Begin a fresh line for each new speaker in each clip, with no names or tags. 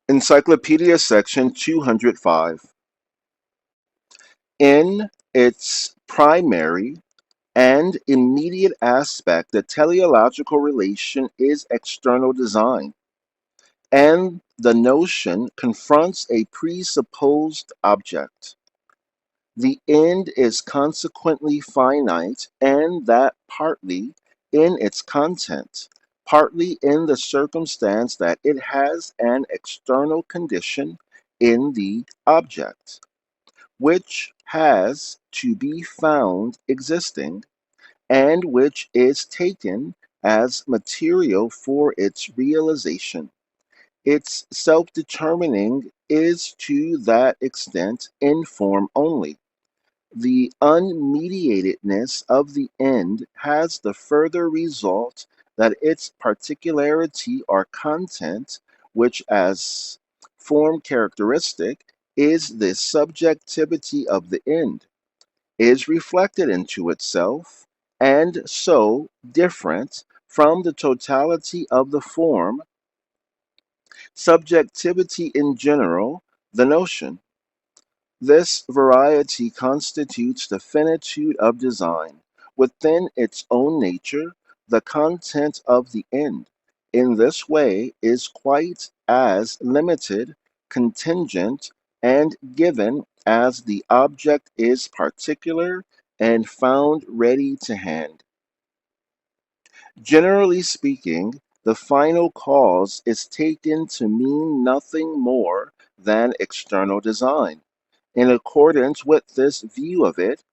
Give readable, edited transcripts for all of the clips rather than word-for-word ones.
Encyclopedia section 205. In its primary and immediate aspect, the teleological relation is external design, and the notion confronts a presupposed object. The end is consequently finite, and that partly in its content, partly in the circumstance that it has an external condition in the object, which has to be found existing, and which is taken as material for its realization. Its self-determining is to that extent in form only. The unmediatedness of the end has the further result that its particularity or content, which as form characteristic is the subjectivity of the end, is reflected into itself, and so different from the totality of the form, subjectivity in general, the notion. This variety constitutes the finitude of design. Within its own nature, the content of the end, in this way, is quite as limited, contingent, and given as the object is particular and found ready to hand. Generally speaking, the final cause is taken to mean nothing more than external design. In accordance with this view of it,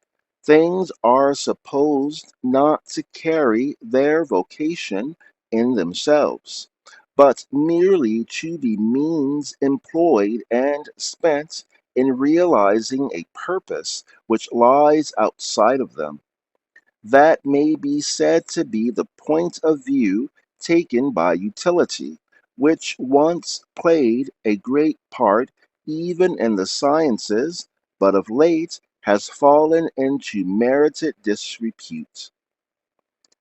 things are supposed not to carry their vocation in themselves, but merely to be means employed and spent in realizing a purpose which lies outside of them. That may be said to be the point of view taken by utility, which once played a great part even in the sciences, but of late has fallen into merited disrepute.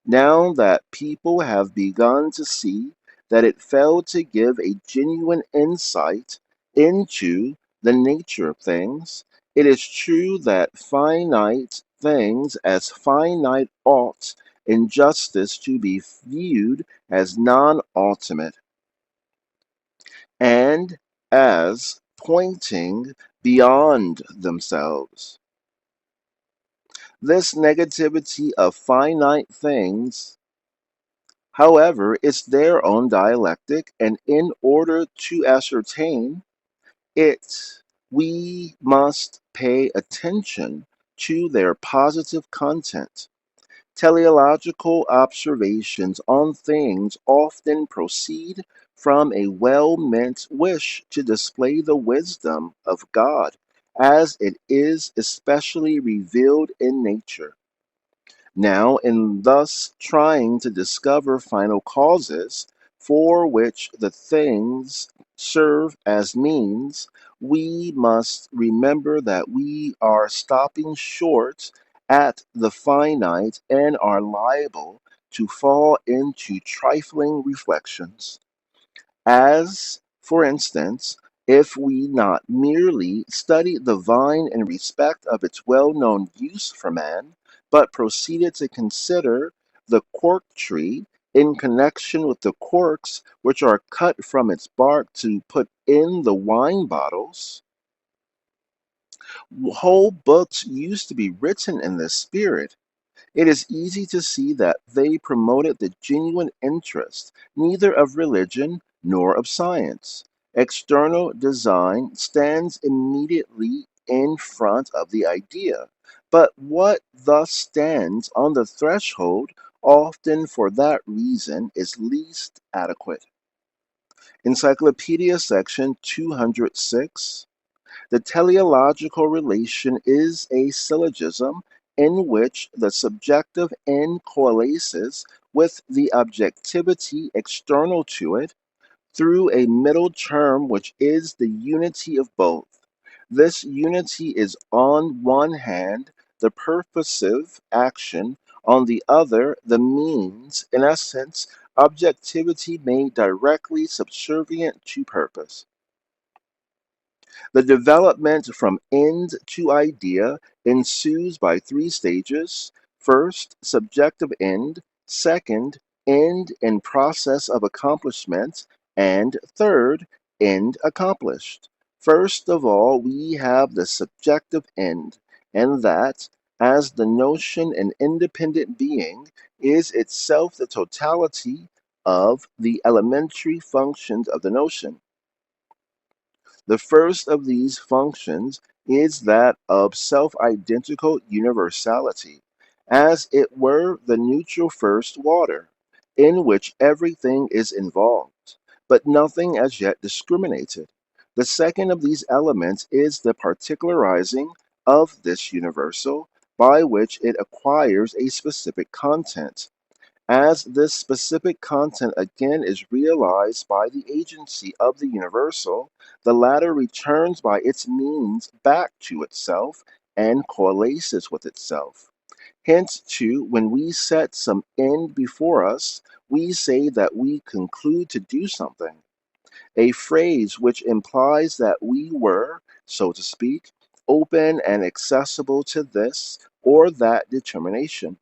Now that people have begun to see that it failed to give a genuine insight into the nature of things, it is true that finite things as finite ought in justice to be viewed as non-ultimate, and as pointing beyond themselves. This negativity of finite things, however, is their own dialectic, and in order to ascertain it, we must pay attention to their positive content. Teleological observations on things often proceed from a well meant wish to display the wisdom of God as it is especially revealed in nature. Now, in thus trying to discover final causes for which the things serve as means, we must remember that we are stopping short at the finite and are liable to fall into trifling reflections. As, for instance, if we not merely study the vine in respect of its well-known use for man, but proceeded to consider the cork tree in connection with the corks which are cut from its bark to put in the wine bottles, whole books used to be written in this spirit. It is easy to see that they promoted the genuine interest neither of religion nor of science. External design stands immediately in front of the idea, but what thus stands on the threshold often for that reason is least adequate. Encyclopedia section 206. The teleological relation is a syllogism in which the subjective end coalesces with the objectivity external to it through a middle term which is the unity of both. This unity is on one hand the purposive action, on the other the means, in essence, objectivity made directly subservient to purpose. The development from end to idea ensues by three stages. First, subjective end. Second, end and process of accomplishment. And third, end accomplished. First of all, we have the subjective end, and that, as the notion an independent being, is itself the totality of the elementary functions of the notion. The first of these functions is that of self-identical universality, as it were the neutral first water, in which everything is involved, but nothing as yet discriminated. The second of these elements is the particularizing of this universal, by which it acquires a specific content, as this specific content again is realized by the agency of the universal. The latter returns by its means back to itself and coalesces with itself. Hence, too, when we set some end before us, we say that we conclude to do something, a phrase which implies that we were, so to speak, open and accessible to this or that determination.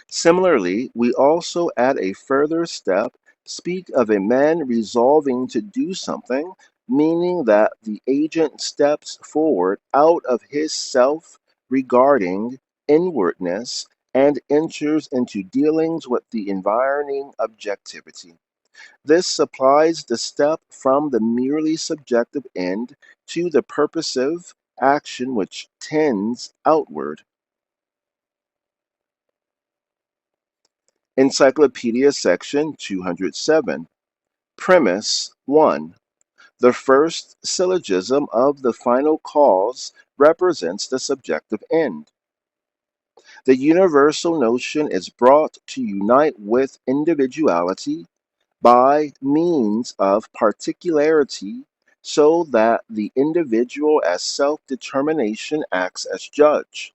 Similarly, we also add a further step, speak of a man resolving to do something, meaning that the agent steps forward out of his self regarding inwardness and enters into dealings with the environing objectivity. This supplies the step from the merely subjective end to the purposive action which tends outward. Encyclopedia section 207. Premise 1. The first syllogism of the final cause represents the subjective end. The universal notion is brought to unite with individuality by means of particularity, so that the individual as self-determination acts as judge.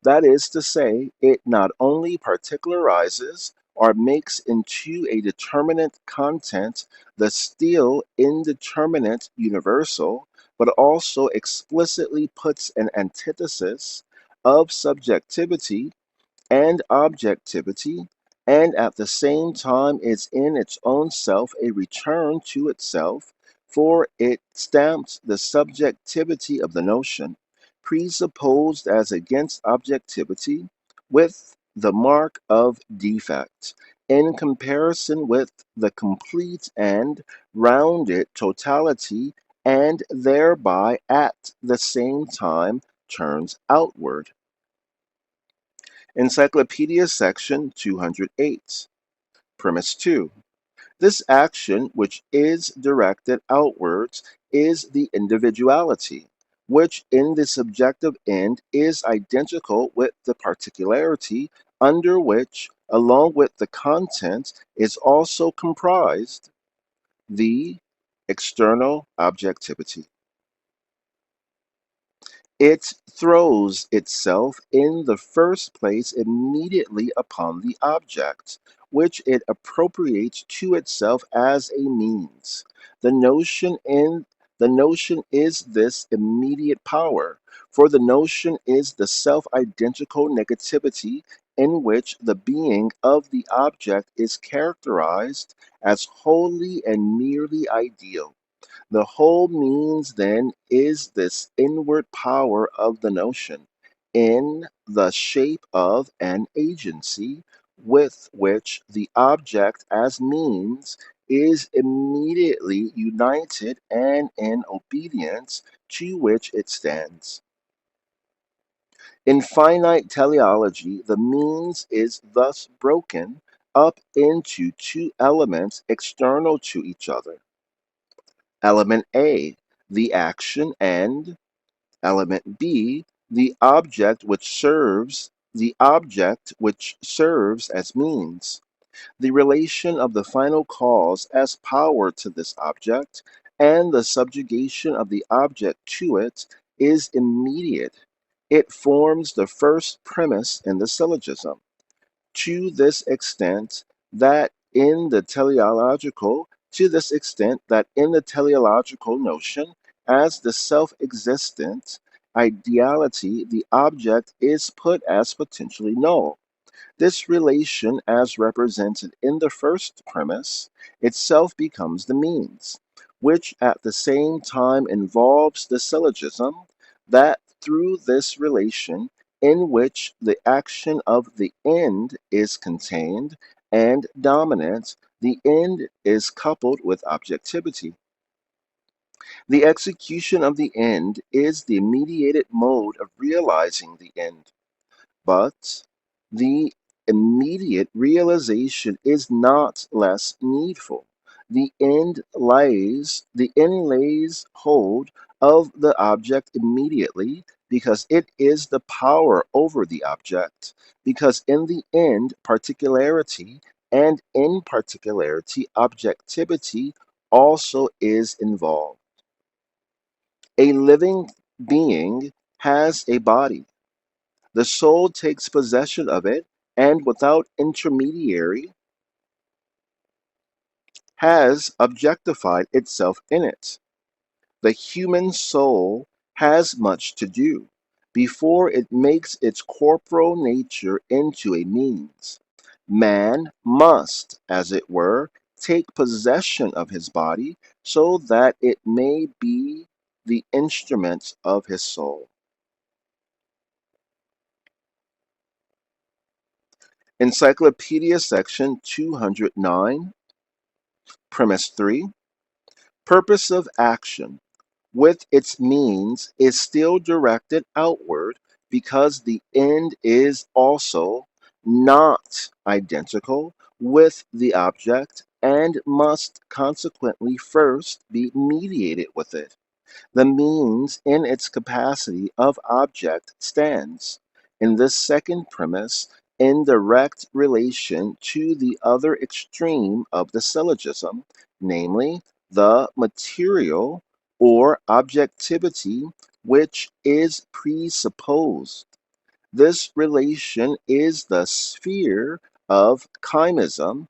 That is to say, it not only particularizes or makes into a determinate content the still indeterminate universal, but also explicitly puts an antithesis of subjectivity and objectivity, and at the same time is in its own self a return to itself, for it stamps the subjectivity of the notion, presupposed as against objectivity, with the mark of defect, in comparison with the complete and rounded totality, and thereby at the same time turns outward. Encyclopedia section 208. Premise 2. This action, which is directed outwards, is the individuality, which in the subjective end is identical with the particularity, under which, along with the content, is also comprised the external objectivity. It throws itself in the first place immediately upon the object, which it appropriates to itself as a means. The notion in the notion is this immediate power, for the notion is the self-identical negativity in which the being of the object is characterized as wholly and merely ideal. The whole means then is this inward power of the notion, in the shape of an agency, with which the object as means is immediately united and in obedience to which it stands. In finite teleology, the means is thus broken up into two elements external to each other. Element A, the action, and element B, the object which serves as means. The relation of the final cause as power to this object and the subjugation of the object to it is immediate. It forms the first premise in the syllogism, to this extent that in the teleological to this extent that in the teleological notion, as the self-existent ideality, the object is put as potentially null. This relation, as represented in the first premise, itself becomes the means, which at the same time involves the syllogism that through this relation, in which the action of the end is contained and dominant, the end is coupled with objectivity. The execution of the end is the mediated mode of realizing the end. But the immediate realization is not less needful. The end lays hold of the object immediately because it is the power over the object, because in the end particularity and in particularity objectivity also is involved. A living being has a body. The soul takes possession of it, and without intermediary has objectified itself in it. The human soul has much to do before it makes its corporal nature into a means. Man must, as it were, take possession of his body so that it may be the instrument of his soul. Encyclopedia section 209, premise 3. Purpose of action, with its means, is still directed outward because the end is also not identical with the object and must consequently first be mediated with it. The means in its capacity of object stands, in this second premise, in direct relation to the other extreme of the syllogism, namely the material or objectivity which is presupposed. This relation is the sphere of chemism,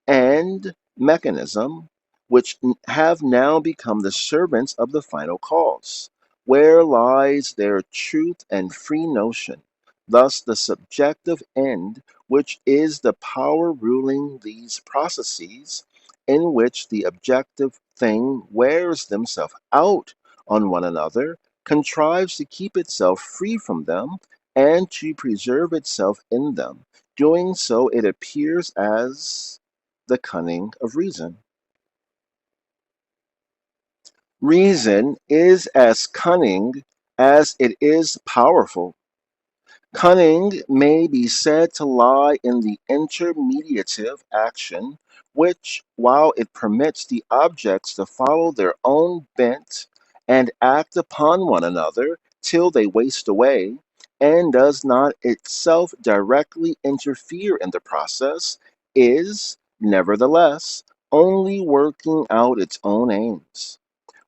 and mechanism, which have now become the servants of the final cause, where lies their truth and free notion. Thus, the subjective end, which is the power ruling these processes, in which the objective thing wears themselves out on one another, contrives to keep itself free from them and to preserve itself in them. Doing so, it appears as the cunning of reason. Reason is as cunning as it is powerful. Cunning may be said to lie in the intermediative action, which, while it permits the objects to follow their own bent and act upon one another till they waste away, and does not itself directly interfere in the process, is, nevertheless, only working out its own aims.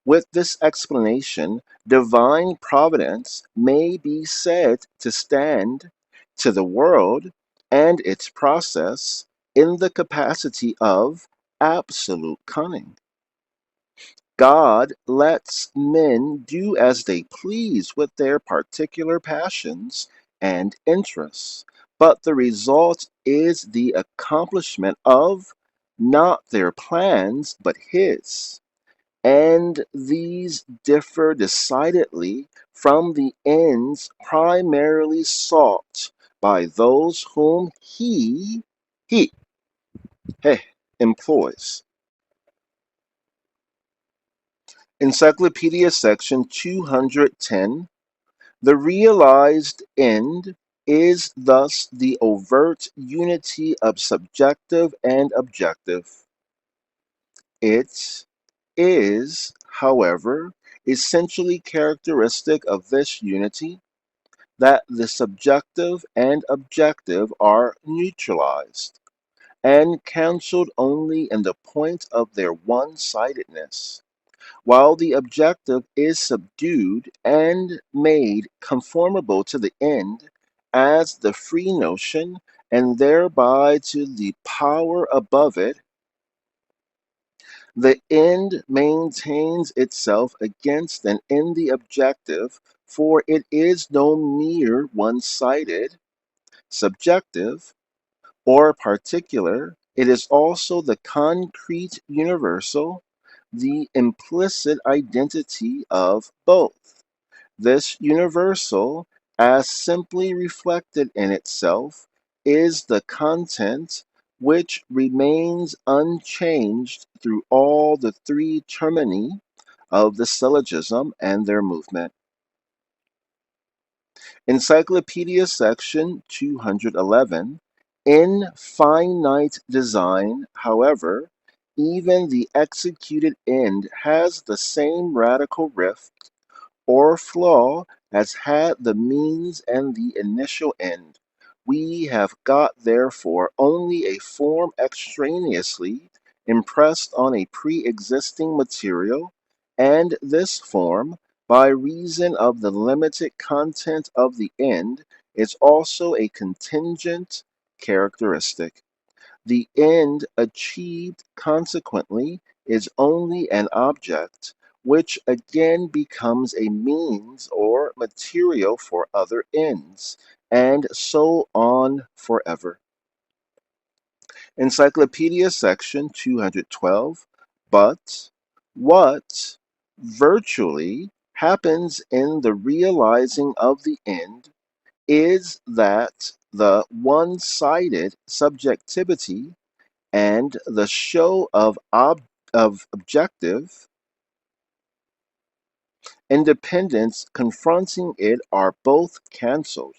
With this explanation, divine providence may be said to stand to the world and its process in the capacity of absolute cunning. God lets men do as they please with their particular passions and interests, but the result is the accomplishment of not their plans but His, and these differ decidedly from the ends primarily sought by those whom he hey, employs. Encyclopedia section 210. The realized end is thus the overt unity of subjective and objective. It is, however, essentially characteristic of this unity that the subjective and objective are neutralized and cancelled only in the point of their one-sidedness, while the objective is subdued and made conformable to the end as the free notion and thereby to the power above it. The end maintains itself against and in the objective, for it is no mere one-sided, subjective, or particular, it is also the concrete universal, the implicit identity of both. This universal, as simply reflected in itself, is the content which remains unchanged through all the three termini of the syllogism and their movement. Encyclopedia section 211. In finite design, however, even the executed end has the same radical rift or flaw as had the means and the initial end. We have got therefore only a form extraneously impressed on a pre-existing material, and this form, by reason of the limited content of the end, is also a contingent characteristic. The end achieved, consequently, is only an object, which again becomes a means or material for other ends, and so on forever. Encyclopedia section 212. But what virtually happens in the realizing of the end is that the one-sided subjectivity and the show of objective independence confronting it are both cancelled.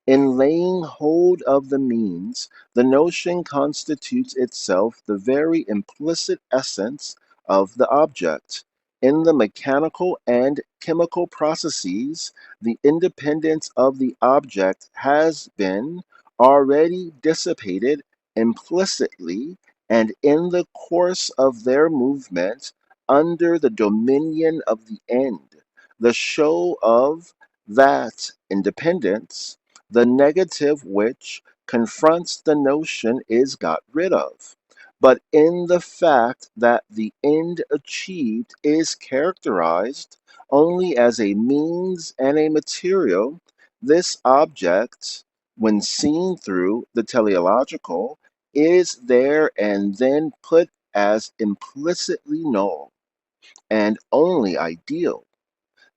In laying hold of the means, the notion constitutes itself the very implicit essence of the object. In the mechanical and chemical processes, the independence of the object has been already dissipated implicitly, and in the course of their movement under the dominion of the end, the show of that independence, the negative which confronts the notion, is got rid of. But in the fact that the end achieved is characterized only as a means and a material, this object, when seen through the teleological, is there and then put as implicitly null and only ideal.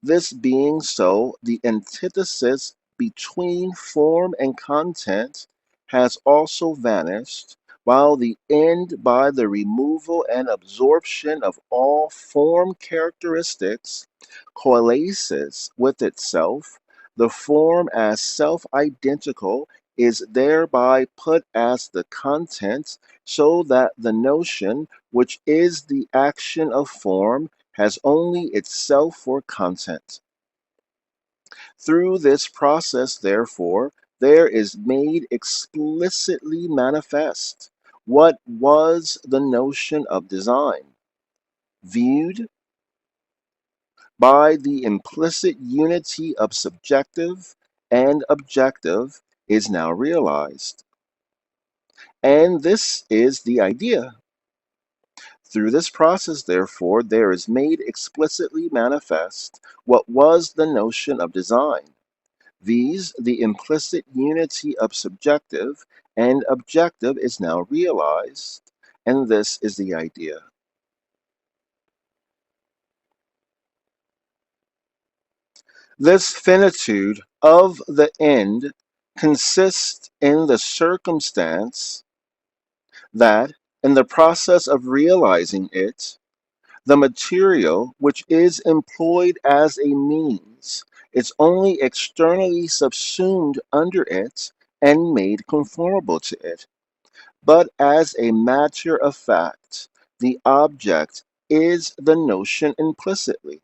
This being so, the antithesis between form and content has also vanished, while the end, by the removal and absorption of all form characteristics, coalesces with itself. The form as self-identical is thereby put as the content, so that the notion, which is the action of form, has only itself for content. Through this process, therefore, there is made explicitly manifest what was the notion of design, viewed by the implicit unity of subjective and objective, is now realized. And this is the idea. Through this process, therefore, there is made explicitly manifest what was the notion of design, viz., the implicit unity of subjective and objective is now realized, and this is the idea. This finitude of the end consists in the circumstance that, in the process of realizing it, the material which is employed as a means is only externally subsumed under it and made conformable to it. But as a matter of fact, the object is the notion implicitly.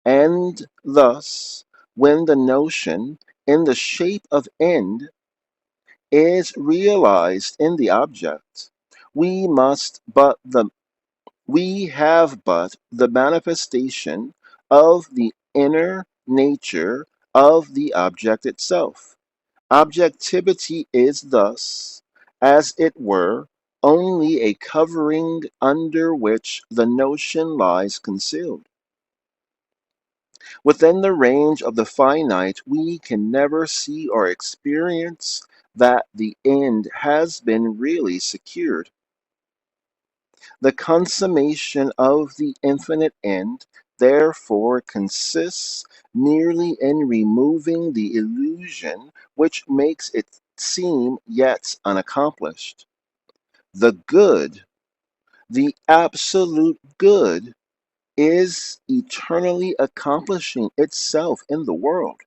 And thus, when the notion, in the shape of end, is realized in the object, we must but the we have but the manifestation of the inner nature of the object itself. Objectivity is thus, as it were, only a covering under which the notion lies concealed. Within the range of the finite, we can never see or experience that the end has been really secured. The consummation of the infinite end, therefore, consists merely in removing the illusion which makes it seem yet unaccomplished. The good, the absolute good, is eternally accomplishing itself in the world.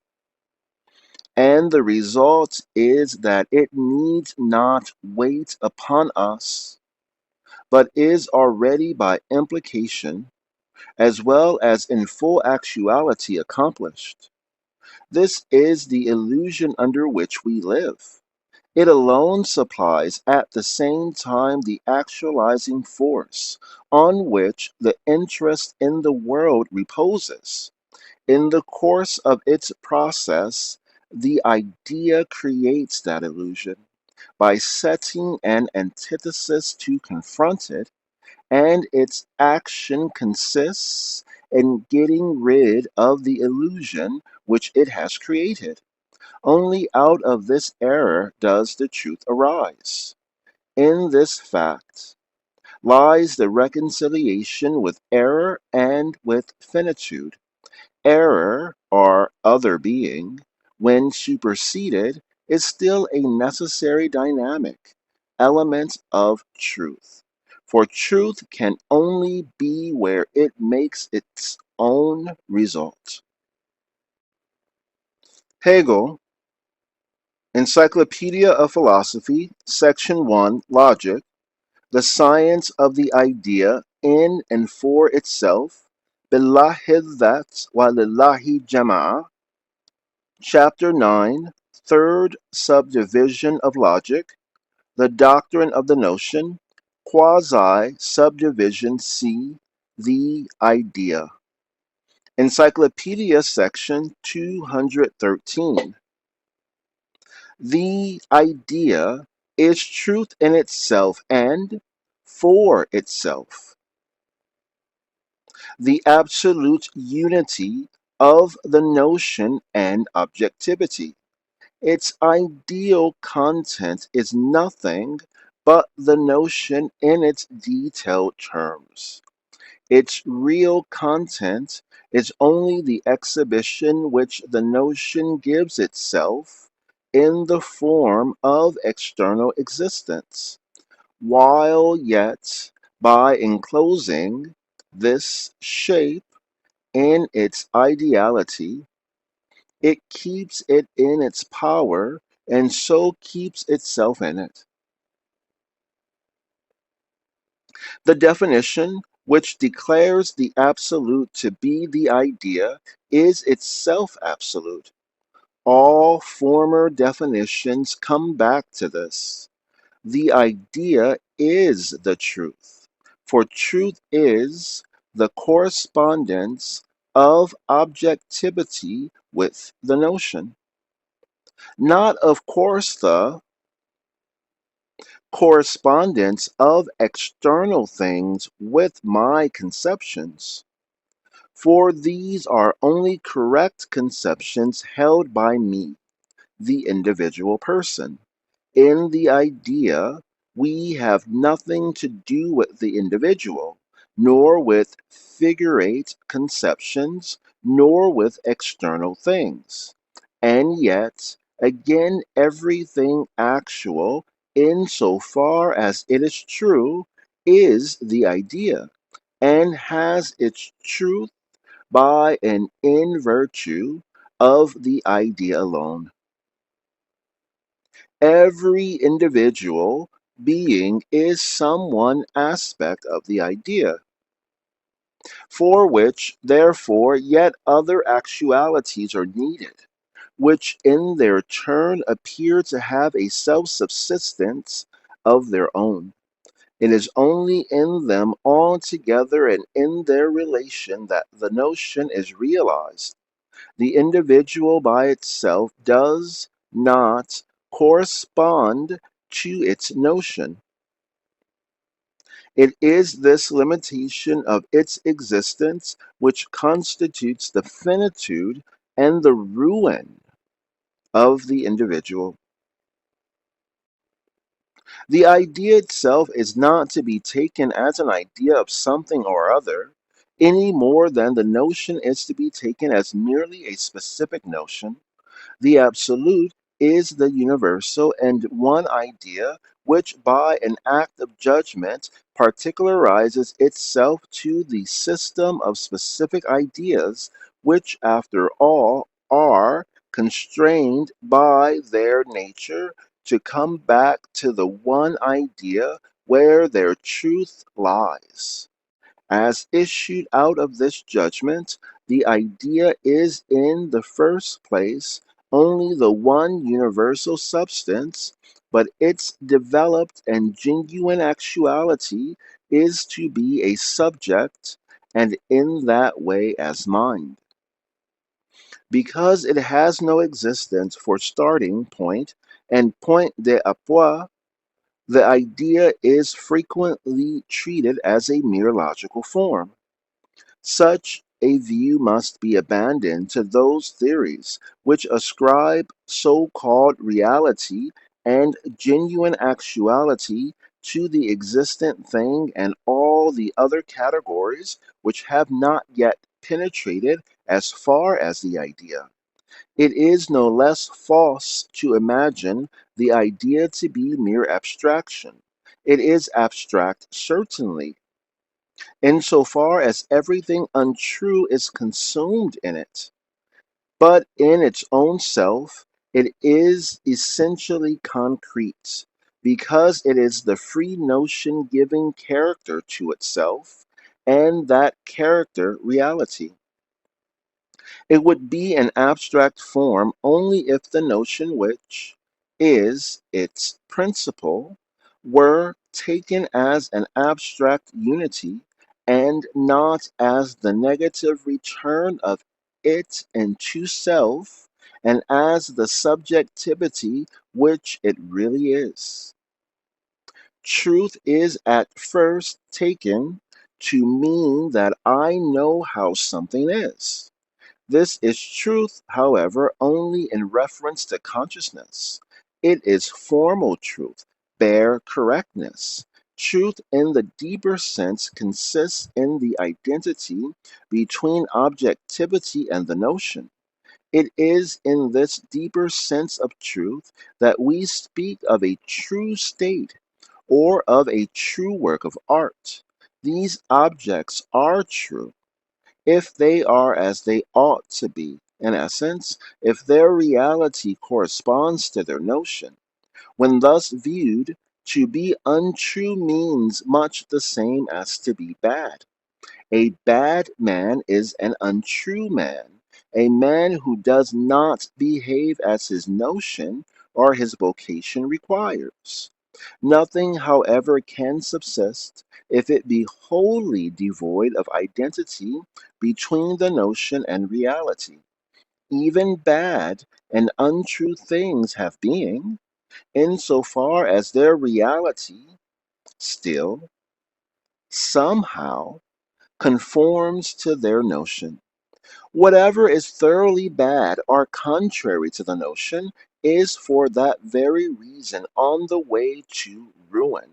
And the result is that it needs not wait upon us, but is already by implication, as well as in full actuality, accomplished. This is the illusion under which we live. It alone supplies at the same time the actualizing force on which the interest in the world reposes. In the course of its process, the idea creates that illusion by setting an antithesis to confront it, and its action consists in getting rid of the illusion which it has created. Only out of this error does the truth arise. In this fact lies the reconciliation with error and with finitude. Error, or other being, when superseded, is still a necessary dynamic element of truth. For truth can only be where it makes its own result. Hegel, Encyclopedia of Philosophy, Section 1, Logic, the science of the idea in and for itself, billahi that wa lillahi jama'a, Chapter 9, Third Subdivision of Logic, the Doctrine of the Notion, Quasi-Subdivision C, the Idea. Encyclopedia Section 213. The idea is truth in itself and for itself. The absolute unity of the notion and objectivity. Its ideal content is nothing but the notion in its detailed terms. Its real content is only the exhibition which the notion gives itself in the form of external existence, while yet, by enclosing this shape in its ideality, it keeps it in its power and so keeps itself in it. The definition, which declares the absolute to be the idea, is itself absolute. All former definitions come back to this. The idea is the truth, for truth is the correspondence of objectivity with the notion. Not, of course, the correspondence of external things with my conceptions, for these are only correct conceptions held by me, the individual person. In the idea, we have nothing to do with the individual, nor with figurate conceptions, nor with external things. And yet, again, everything actual, insofar as it is true, is the idea, and has its truth by and in virtue of the idea alone. Every individual being is some one aspect of the idea, for which, therefore, yet other actualities are needed, which in their turn appear to have a self-subsistence of their own. It is only in them altogether and in their relation that the notion is realized. The individual by itself does not correspond to its notion. It is this limitation of its existence which constitutes the finitude and the ruin of the individual. The idea itself is not to be taken as an idea of something or other, any more than the notion is to be taken as merely a specific notion. The absolute is the universal and one idea which, by an act of judgment, particularizes itself to the system of specific ideas, which, after all, are constrained by their nature to come back to the one idea where their truth lies. As issued out of this judgment, the idea is in the first place only the one universal substance, but its developed and genuine actuality is to be a subject, and in that way as mind. Because it has no existence for starting point and point d'appui, the idea is frequently treated as a mere logical form. Such a view must be abandoned to those theories which ascribe so-called reality and genuine actuality to the existent thing, and all the other categories which have not yet penetrated as far as the idea. It is no less false to imagine the idea to be mere abstraction. It is abstract, certainly, insofar as everything untrue is consumed in it, but in its own self it is essentially concrete, because it is the free notion giving character to itself, and that character reality. It would be an abstract form only if the notion which is its principle were taken as an abstract unity and not as the negative return of it into self and as the subjectivity which it really is. Truth is at first taken to mean that I know how something is. This is truth, however, only in reference to consciousness. It is formal truth, bare correctness. Truth in the deeper sense consists in the identity between objectivity and the notion. It is in this deeper sense of truth that we speak of a true state or of a true work of art. These objects are true if they are as they ought to be, in essence, if their reality corresponds to their notion. When thus viewed, to be untrue means much the same as to be bad. A bad man is an untrue man, a man who does not behave as his notion or his vocation requires. Nothing, however, can subsist if it be wholly devoid of identity between the notion and reality. Even bad and untrue things have being, insofar as their reality still, somehow, conforms to their notion. Whatever is thoroughly bad or contrary to the notion is for that very reason on the way to ruin.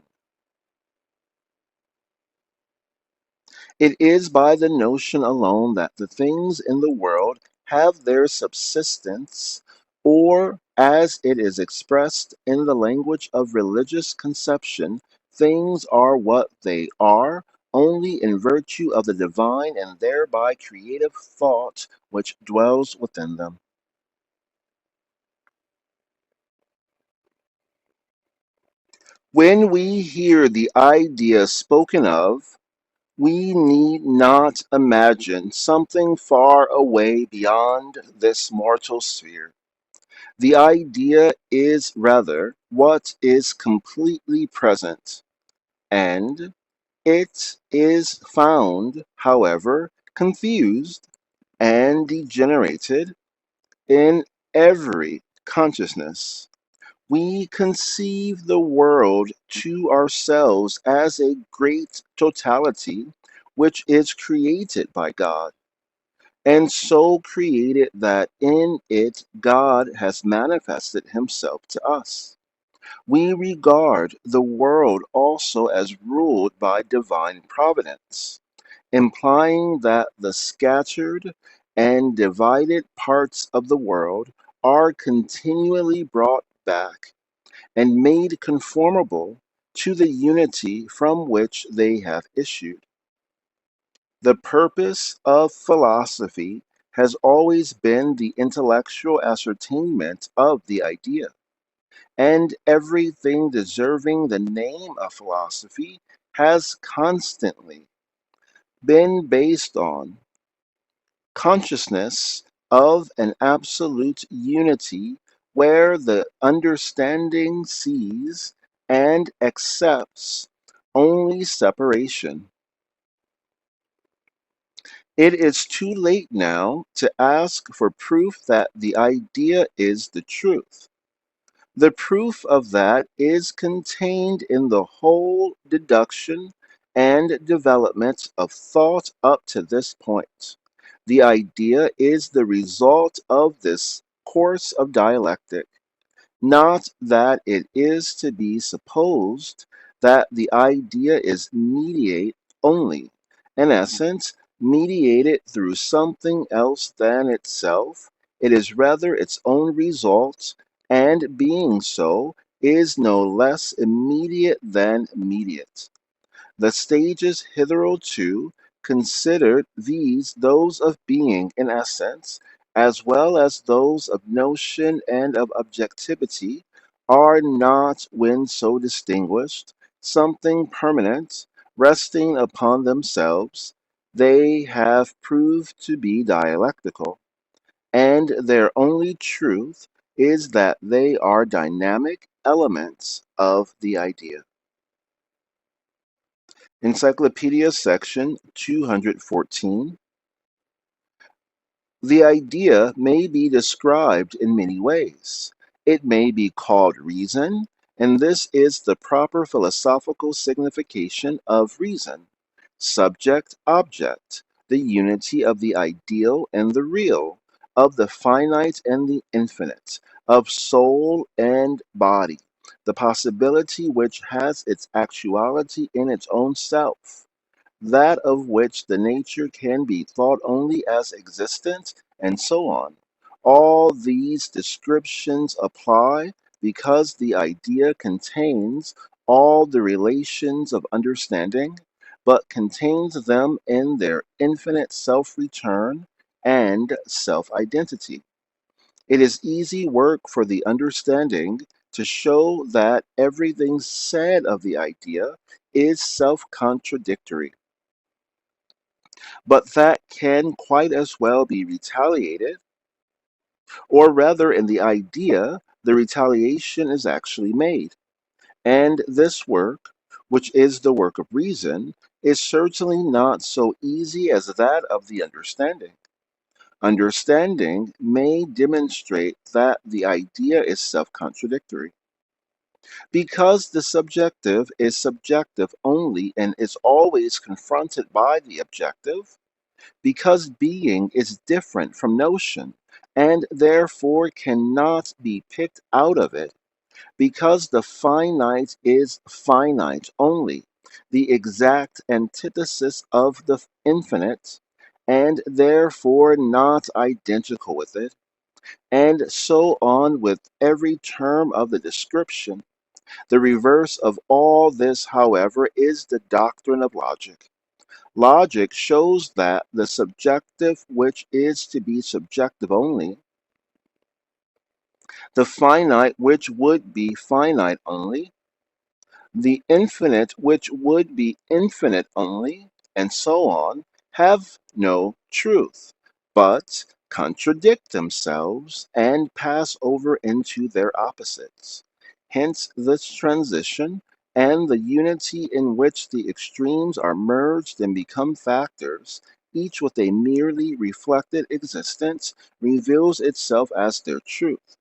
It is by the notion alone that the things in the world have their subsistence, or, as it is expressed in the language of religious conception, things are what they are only in virtue of the divine and thereby creative thought which dwells within them. When we hear the idea spoken of, we need not imagine something far away beyond this mortal sphere. The idea is rather what is completely present, and it is found, however, confused and degenerated in every consciousness. We conceive the world to ourselves as a great totality which is created by God, and so created that in it God has manifested himself to us. We regard the world also as ruled by divine providence, implying that the scattered and divided parts of the world are continually brought back and made conformable to the unity from which they have issued. The purpose of philosophy has always been the intellectual ascertainment of the idea, and everything deserving the name of philosophy has constantly been based on consciousness of an absolute unity where the understanding sees and accepts only separation. It is too late now to ask for proof that the idea is the truth. The proof of that is contained in the whole deduction and development of thought up to this point. The idea is the result of this course of dialectic, not that it is to be supposed that the idea is mediate only, in essence, mediated through something else than itself. It is rather its own result, and being so, is no less immediate than mediate. The stages hitherto considered, viz., those of being in essence, as well as those of notion and of objectivity, are not, when so distinguished, something permanent, resting upon themselves. They have proved to be dialectical, and their only truth is that they are dynamic elements of the idea. Encyclopedia section 214. The idea may be described in many ways. It may be called reason, and this is the proper philosophical signification of reason. Subject, object, the unity of the ideal and the real, of the finite and the infinite, of soul and body, the possibility which has its actuality in its own self, that of which the nature can be thought only as existent, and so on. All these descriptions apply because the idea contains all the relations of understanding, but contains them in their infinite self return and self identity. It is easy work for the understanding to show that everything said of the idea is self contradictory, but that can quite as well be retaliated, or rather, in the idea, the retaliation is actually made. And this work, which is the work of reason, is certainly not so easy as that of the understanding. Understanding may demonstrate that the idea is self contradictory. Because the subjective is subjective only and is always confronted by the objective, because being is different from notion and therefore cannot be picked out of it, because the finite is finite only, the exact antithesis of the infinite, and therefore not identical with it, and so on with every term of the description. The reverse of all this, however, is the doctrine of logic. Logic shows that the subjective which is to be subjective only, the finite which would be finite only, the infinite which would be infinite only, and so on, have no truth, but contradict themselves and pass over into their opposites. Hence this transition and the unity in which the extremes are merged and become factors, each with a merely reflected existence, reveals itself as their truth.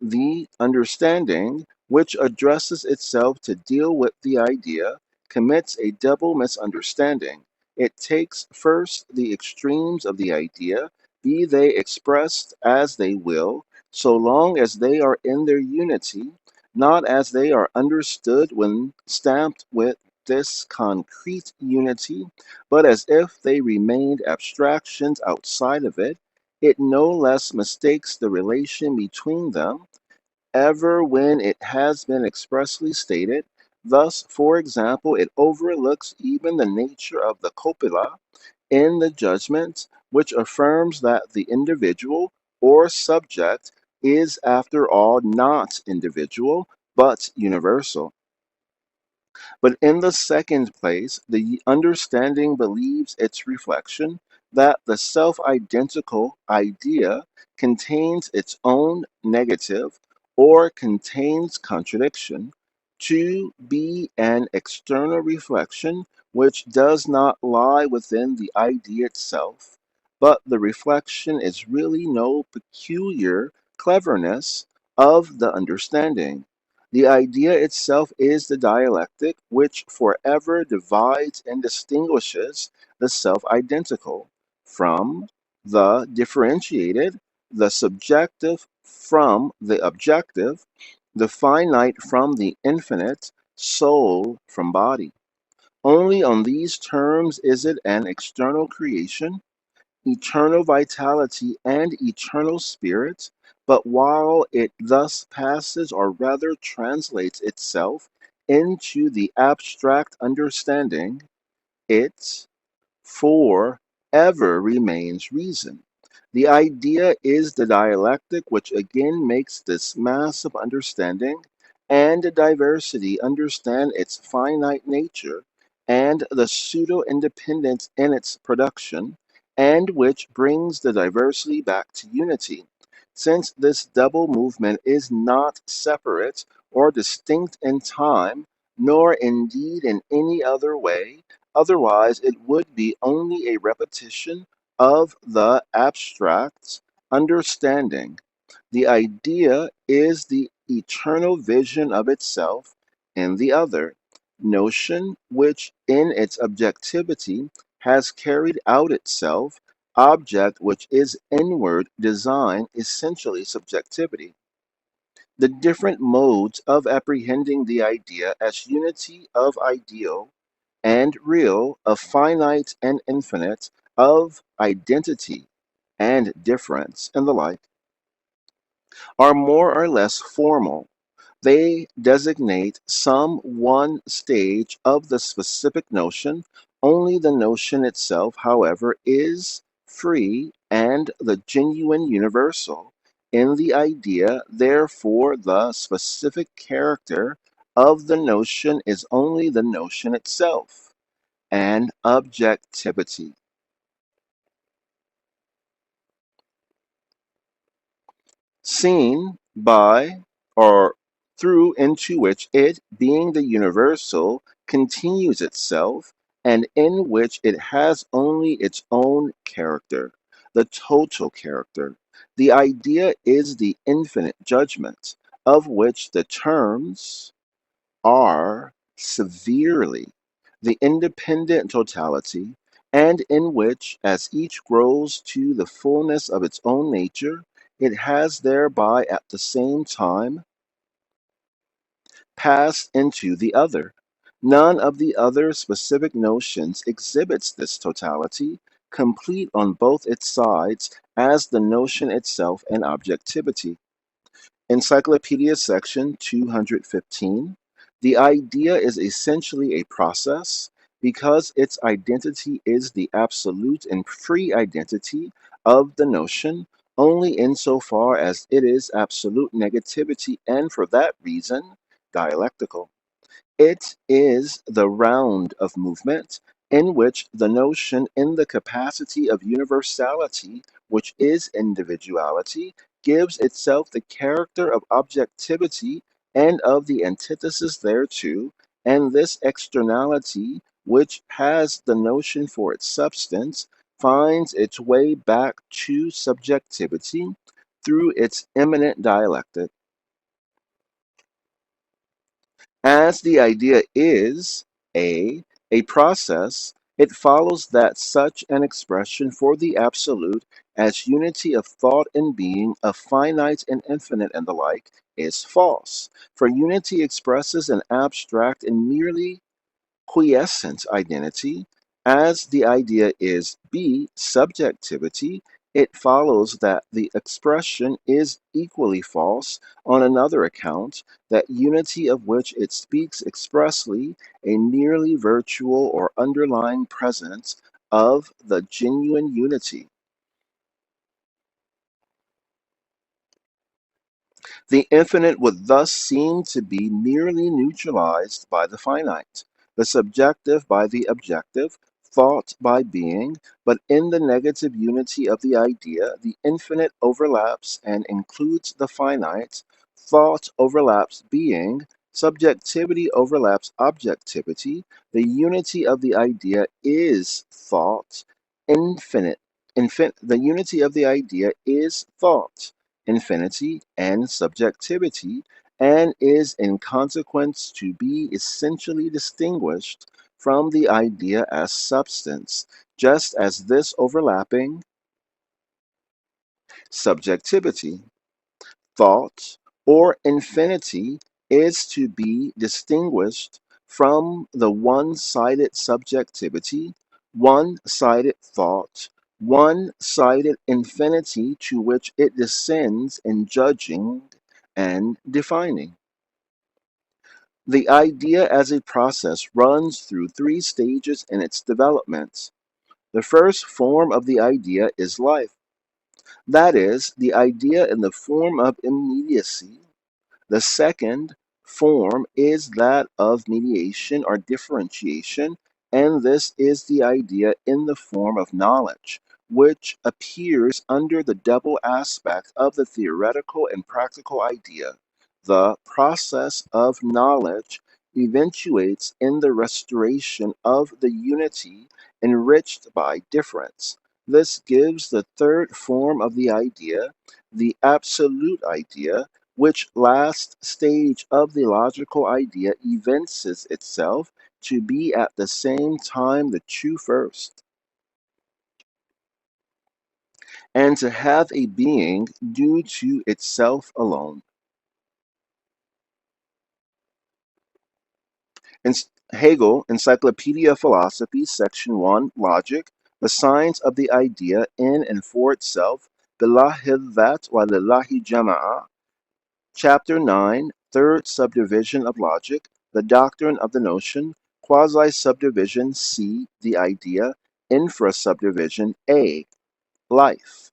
The understanding, which addresses itself to deal with the idea, commits a double misunderstanding. It takes first the extremes of the idea, be they expressed as they will, so long as they are in their unity, not as they are understood when stamped with this concrete unity, but as if they remained abstractions outside of it. It no less mistakes the relation between them ever when it has been expressly stated. Thus, for example, it overlooks even the nature of the copula in the judgment, which affirms that the individual or subject is, after all, not individual, but universal. But in the second place, the understanding believes its reflection that the self identical idea contains its own negative or contains contradiction, to be an external reflection which does not lie within the idea itself, but the reflection is really no peculiar cleverness of the understanding. The idea itself is the dialectic which forever divides and distinguishes the self identical from the differentiated, the subjective from the objective, the finite from the infinite, soul from body. Only on these terms is it an external creation, eternal vitality, and eternal spirit, but while it thus passes, or rather translates itself into the abstract understanding, it for ever remains reason. The idea is the dialectic which again makes this mass of understanding and diversity understand its finite nature and the pseudo independence in its production, and which brings the diversity back to unity. Since this double movement is not separate or distinct in time, nor indeed in any other way, otherwise, it would be only a repetition of the abstract understanding. The idea is the eternal vision of itself in the other, notion which in its objectivity has carried out itself, object which is inward design, essentially subjectivity. The different modes of apprehending the idea as unity of ideal and real, of finite and infinite, of identity and difference, and the like, are more or less formal. They designate some one stage of the specific notion. Only the notion itself, however, is free and the genuine universal. In the idea, therefore, the specific character of the notion is only the notion itself, and objectivity. Seen by or through into which it, being the universal, continues itself, and in which it has only its own character, the total character. The idea is the infinite judgment, of which the terms are severely the independent totality, and in which, as each grows to the fullness of its own nature, it has thereby at the same time passed into the other. None of the other specific notions exhibits this totality, complete on both its sides, as the notion itself and objectivity. Encyclopedia section 215. The idea is essentially a process because its identity is the absolute and free identity of the notion only insofar as it is absolute negativity and for that reason dialectical. It is the round of movement in which the notion in the capacity of universality, which is individuality, gives itself the character of objectivity and of the antithesis thereto, and this externality, which has the notion for its substance, finds its way back to subjectivity through its immanent dialectic. As the idea is a process, it follows that such an expression for the absolute as unity of thought and being, of finite and infinite and the like, is false. For unity expresses an abstract and merely quiescent identity. As the idea is B, subjectivity, it follows that the expression is equally false on another account, that unity of which it speaks expressly, a merely virtual or underlying presence of the genuine unity. The infinite would thus seem to be merely neutralized by the finite, the subjective by the objective, thought by being, but in the negative unity of the idea, the infinite overlaps and includes the finite, thought overlaps being, subjectivity overlaps objectivity, the unity of the idea is thought, infinite. The unity of the idea is thought infinity, and subjectivity, and is in consequence to be essentially distinguished from the idea as substance, just as this overlapping subjectivity, thought, or infinity is to be distinguished from the one sided subjectivity, one sided thought, one sided infinity to which it descends in judging and defining. The idea as a process runs through three stages in its development. The first form of the idea is life. That is, the idea in the form of immediacy. The second form is that of mediation or differentiation, and this is the idea in the form of knowledge, which appears under the double aspect of the theoretical and practical idea. The process of knowledge eventuates in the restoration of the unity enriched by difference. This gives the third form of the idea, the absolute idea, which last stage of the logical idea evinces itself to be at the same time the true first, and to have a being due to itself alone. In Hegel, Encyclopedia of Philosophy, Section 1, Logic, the science of the idea in and for itself, billahi that wa lillahi jama'a, Chapter 9, Third Subdivision of Logic, the Doctrine of the Notion, Quasi-Subdivision C, the Idea, Infra-Subdivision A, Life.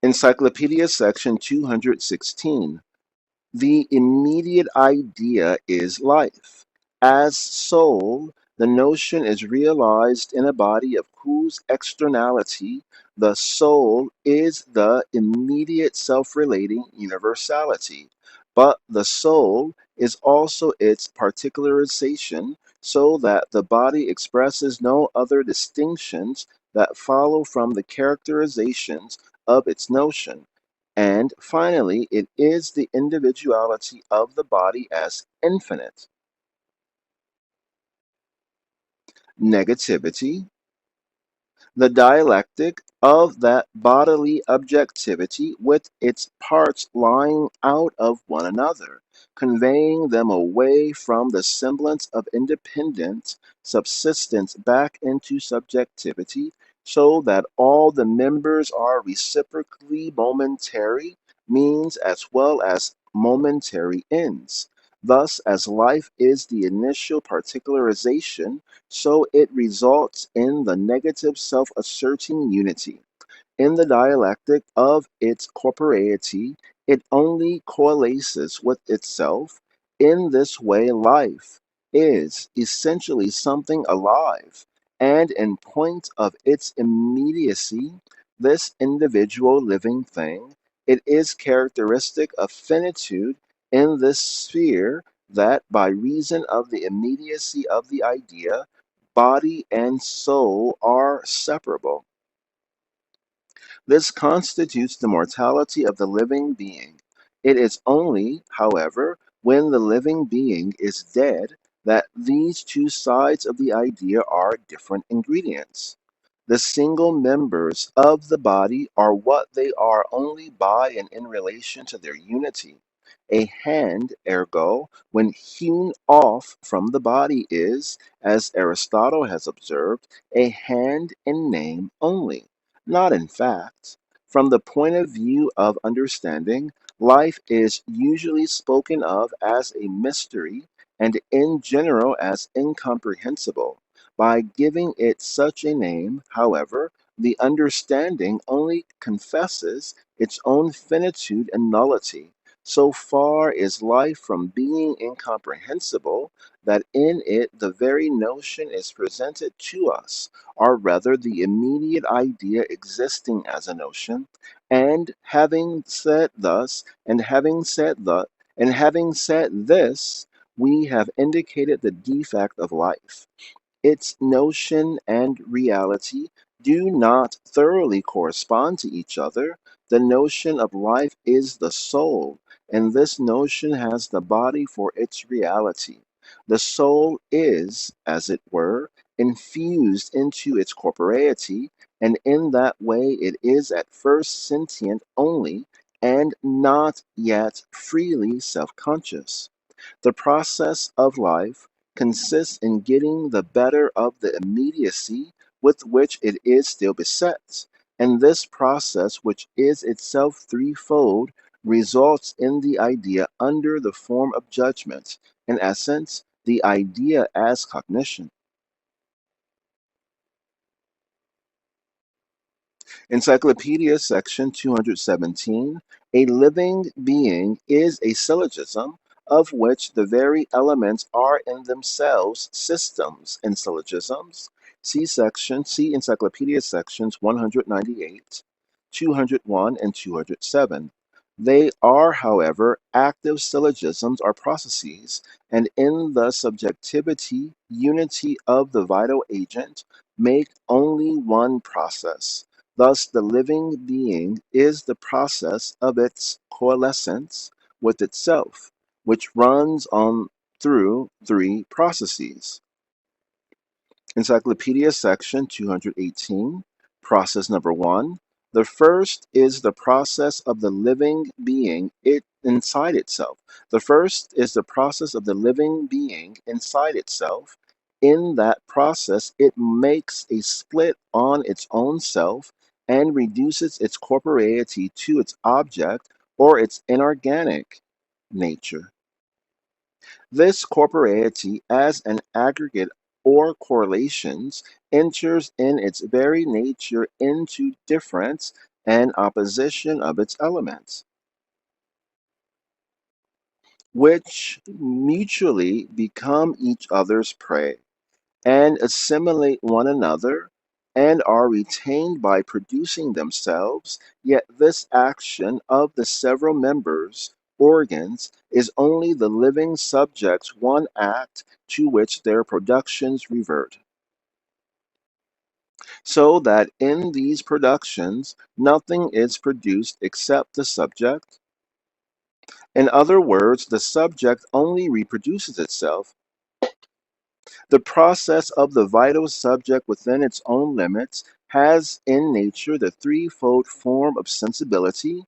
Encyclopedia Section 216, the immediate idea is life. As soul, the notion is realized in a body of whose externality the soul is the immediate self relating universality. But the soul is also its particularization, so that the body expresses no other distinctions that follow from the characterizations of its notion. And finally, it is the individuality of the body as infinite. Negativity, the dialectic of that bodily objectivity with its parts lying out of one another, conveying them away from the semblance of independent subsistence back into subjectivity, so that all the members are reciprocally momentary means as well as momentary ends. Thus, as life is the initial particularization, so it results in the negative self asserting unity. In the dialectic of its corporeity, it only coalesces with itself. In this way, life is essentially something alive, and in point of its immediacy, this individual living thing, it is characteristic of finitude in this sphere that, by reason of the immediacy of the idea, body and soul are separable. This constitutes the mortality of the living being. It is only, however, when the living being is dead, that these two sides of the idea are different ingredients. The single members of the body are what they are only by and in relation to their unity. A hand, ergo, when hewn off from the body is, as Aristotle has observed, a hand in name only, not in fact. From the point of view of understanding, life is usually spoken of as a mystery and in general as incomprehensible. By giving it such a name, however, the understanding only confesses its own finitude and nullity. So far is life from being incomprehensible that in it the very notion is presented to us, or rather the immediate idea existing as a notion, and having said thus, and having said this, we have indicated the defect of life. Its notion and reality do not thoroughly correspond to each other. The notion of life is the soul, and this notion has the body for its reality. The soul is, as it were, infused into its corporeity, and in that way it is at first sentient only, and not yet freely self conscious. The process of life consists in getting the better of the immediacy with which it is still beset, and this process, which is itself threefold, results in the idea under the form of judgment, in essence, the idea as cognition. Encyclopedia section 217. A living being is a syllogism of which the very elements are in themselves systems and syllogisms. See Encyclopedia sections 198, 201, and 207. They are, however, active syllogisms or processes, and in the subjectivity, unity of the vital agent, make only one process. Thus, the living being is the process of its coalescence with itself, which runs on through three processes. Encyclopedia section 218, process number one. The first is the process of the living being inside itself. The first is the process of the living being inside itself. In that process, it makes a split on its own self and reduces its corporeity to its object or its inorganic nature. This corporeity, as an aggregate or correlations, enters in its very nature into difference and opposition of its elements, which mutually become each other's prey, and assimilate one another, and are retained by producing themselves, yet this action of the several members, organs, is only the living subject's one act to which their productions revert. So that in these productions nothing is produced except the subject. In other words, the subject only reproduces itself. The process of the vital subject within its own limits has in nature the threefold form of sensibility,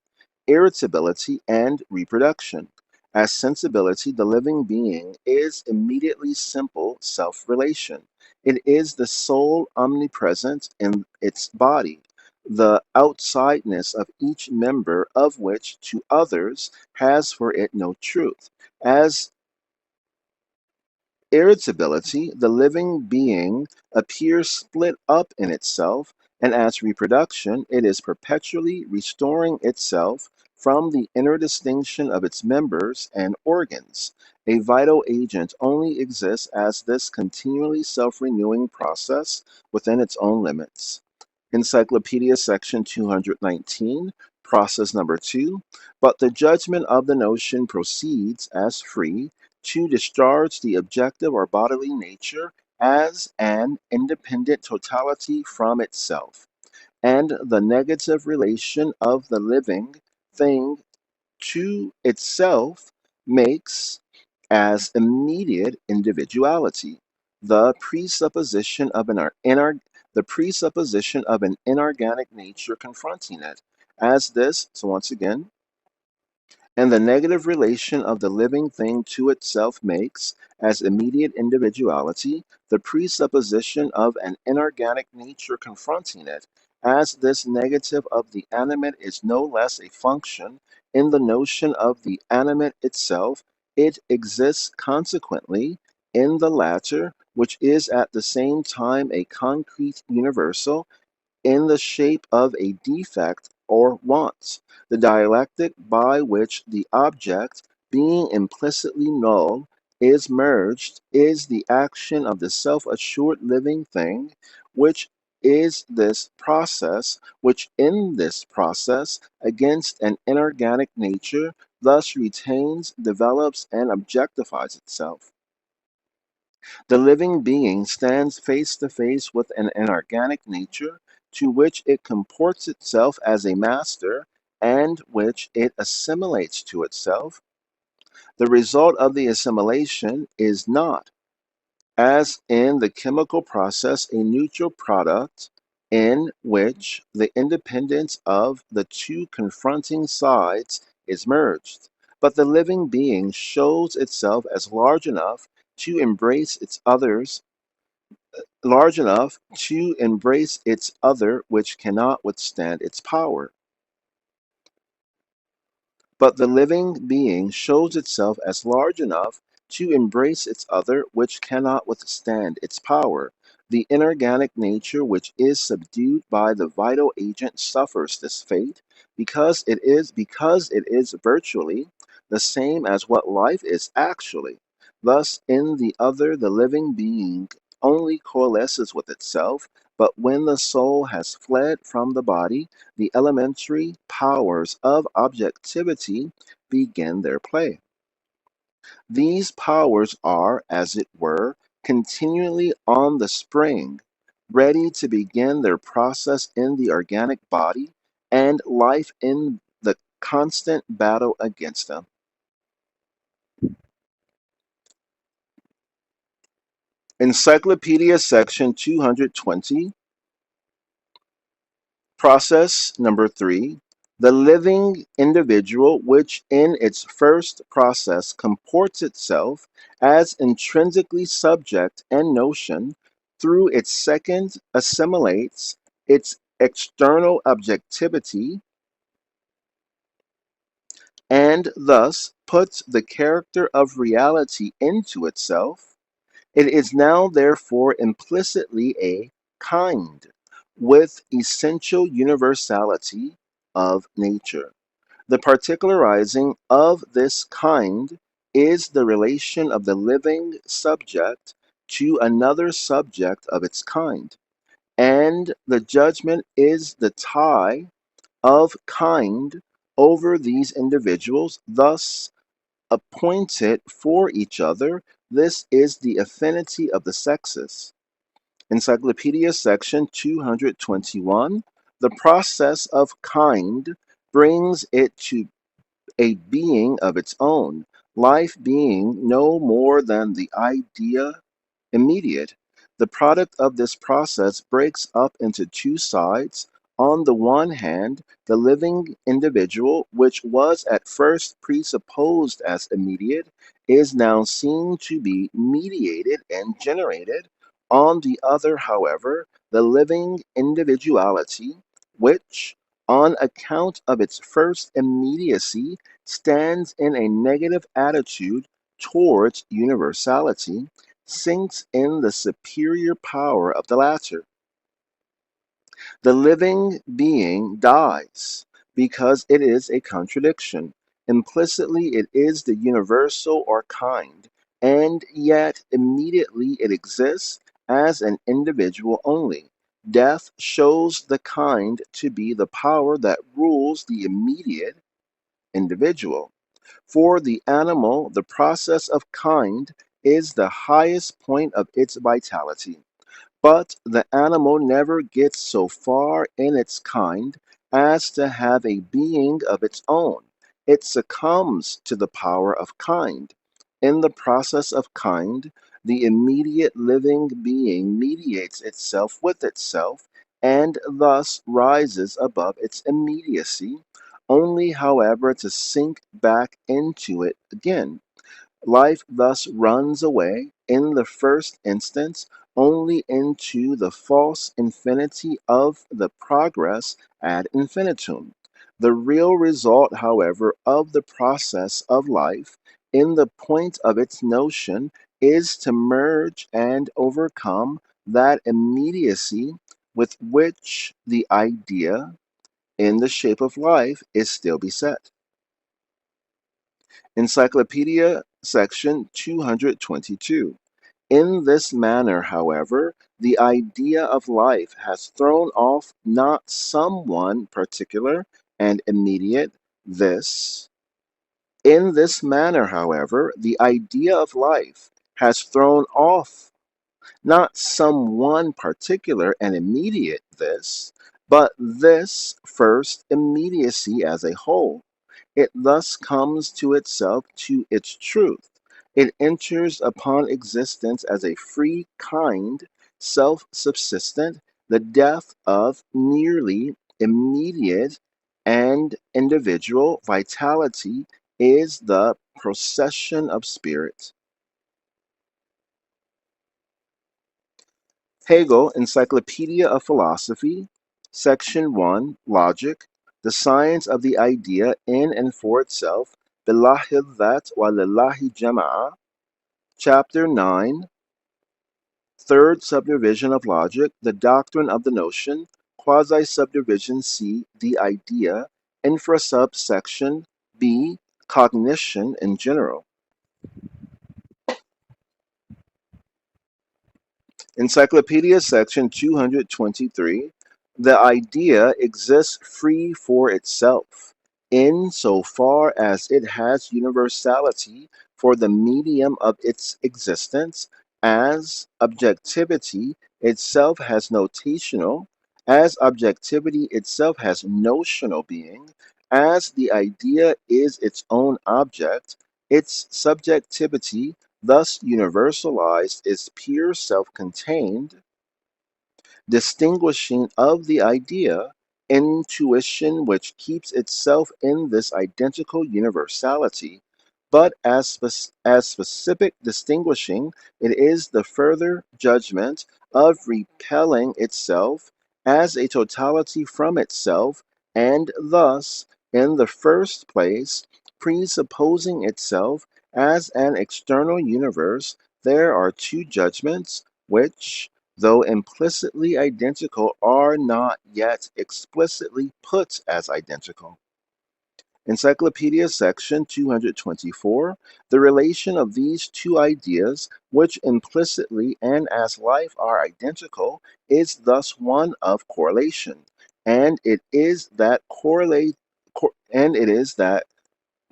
irritability, and reproduction. As sensibility, the living being is immediately simple self relation. It is the soul omnipresent in its body, the outsideness of each member of which to others has for it no truth. As irritability, the living being appears split up in itself, and as reproduction, it is perpetually restoring itself from the inner distinction of its members and organs. A vital agent only exists as this continually self renewing process within its own limits. Encyclopedia section 219, process number two. But the judgment of the notion proceeds as free to discharge the objective or bodily nature as an independent totality from itself, and the negative relation of the living thing to itself makes as immediate individuality, the presupposition of the presupposition of an inorganic nature confronting it, as this, so once again, and the negative relation of the living thing to itself makes, as immediate individuality, the presupposition of an inorganic nature confronting it, as this negative of the animate is no less a function in the notion of the animate itself. It exists consequently in the latter, which is at the same time a concrete universal in the shape of a defect or want. The dialectic by which the object, being implicitly null, is merged is the action of the self-assured living thing, which is this process, which in this process against an inorganic nature thus retains, develops, and objectifies itself. The living being stands face to face with an inorganic nature to which it comports itself as a master and which it assimilates to itself. The result of the assimilation is not, as in the chemical process, a neutral product in which the independence of the two confronting sides is merged, but the living being shows itself as large enough to embrace its other which cannot withstand its power. But the living being shows itself as large enough to embrace its other which cannot withstand its power. The inorganic nature which is subdued by the vital agent suffers this fate because it is virtually the same as what life is actually. Thus in the other the living being only coalesces with itself, but when the soul has fled from the body, the elementary powers of objectivity begin their play. These powers are, as it were, continually on the spring, ready to begin their process in the organic body, and life in the constant battle against them. Encyclopedia section 220. Process number 3, the living individual, which in its first process comports itself as intrinsically subject and notion, through its second assimilates its external objectivity and thus puts the character of reality into itself. It is now therefore implicitly a kind with essential universality of nature. The particularizing of this kind is the relation of the living subject to another subject of its kind, and the judgment is the tie of kind over these individuals, thus appointed for each other. This is the affinity of the sexes. Encyclopedia section 221. The process of kind brings it to a being of its own, life being no more than the idea immediate. The product of this process breaks up into two sides. On the one hand, the living individual, which was at first presupposed as immediate, is now seen to be mediated and generated. On the other, however, the living individuality, which, on account of its first immediacy, stands in a negative attitude towards universality, sinks in the superior power of the latter. The living being dies because it is a contradiction. Implicitly, it is the universal or kind, and yet immediately it exists as an individual only. Death shows the kind to be the power that rules the immediate individual. For the animal, the process of kind is the highest point of its vitality. But the animal never gets so far in its kind as to have a being of its own. It succumbs to the power of kind. in the process of kind, the immediate living being mediates itself with itself and thus rises above its immediacy, only, however, to sink back into it again. Life thus runs away, in the first instance, only into the false infinity of the progress ad infinitum. The real result, however, of the process of life, in the point of its notion, is to merge and overcome that immediacy with which the idea, in the shape of life, is still beset. Encyclopedia, section 222. In this manner, however, the idea of life has thrown off not someone particular and immediate, this. In this manner, however, the idea of life has thrown off not some one particular and immediate this, but this first immediacy as a whole. It thus comes to itself, to its truth. It enters upon existence as a free kind, self subsistent, the death of merely immediate and individual vitality is the procession of spirit. Hegel, Encyclopedia of Philosophy, Section 1, Logic, the science of the idea in and for itself, billahi dhat wa lillahi jama'a, Chapter 9, third subdivision of logic, the doctrine of the notion, quasi-subdivision C, the idea, infra-subsection B, cognition in general. Encyclopedia section 223. The idea exists free for itself, in so far as it has universality for the medium of its existence, as objectivity itself has notational, as objectivity itself has notional being, as the idea is its own object, its subjectivity thus universalized is pure self-contained, distinguishing of the idea, intuition which keeps itself in this identical universality, but as specific distinguishing, it is the further judgment of repelling itself as a totality from itself, and thus, in the first place, presupposing itself as an external universe. There are two judgments which, though implicitly identical, are not yet explicitly put as identical. Encyclopedia section 224. The relation of these two ideas, which implicitly and as life are identical, is thus one of correlation, and it is that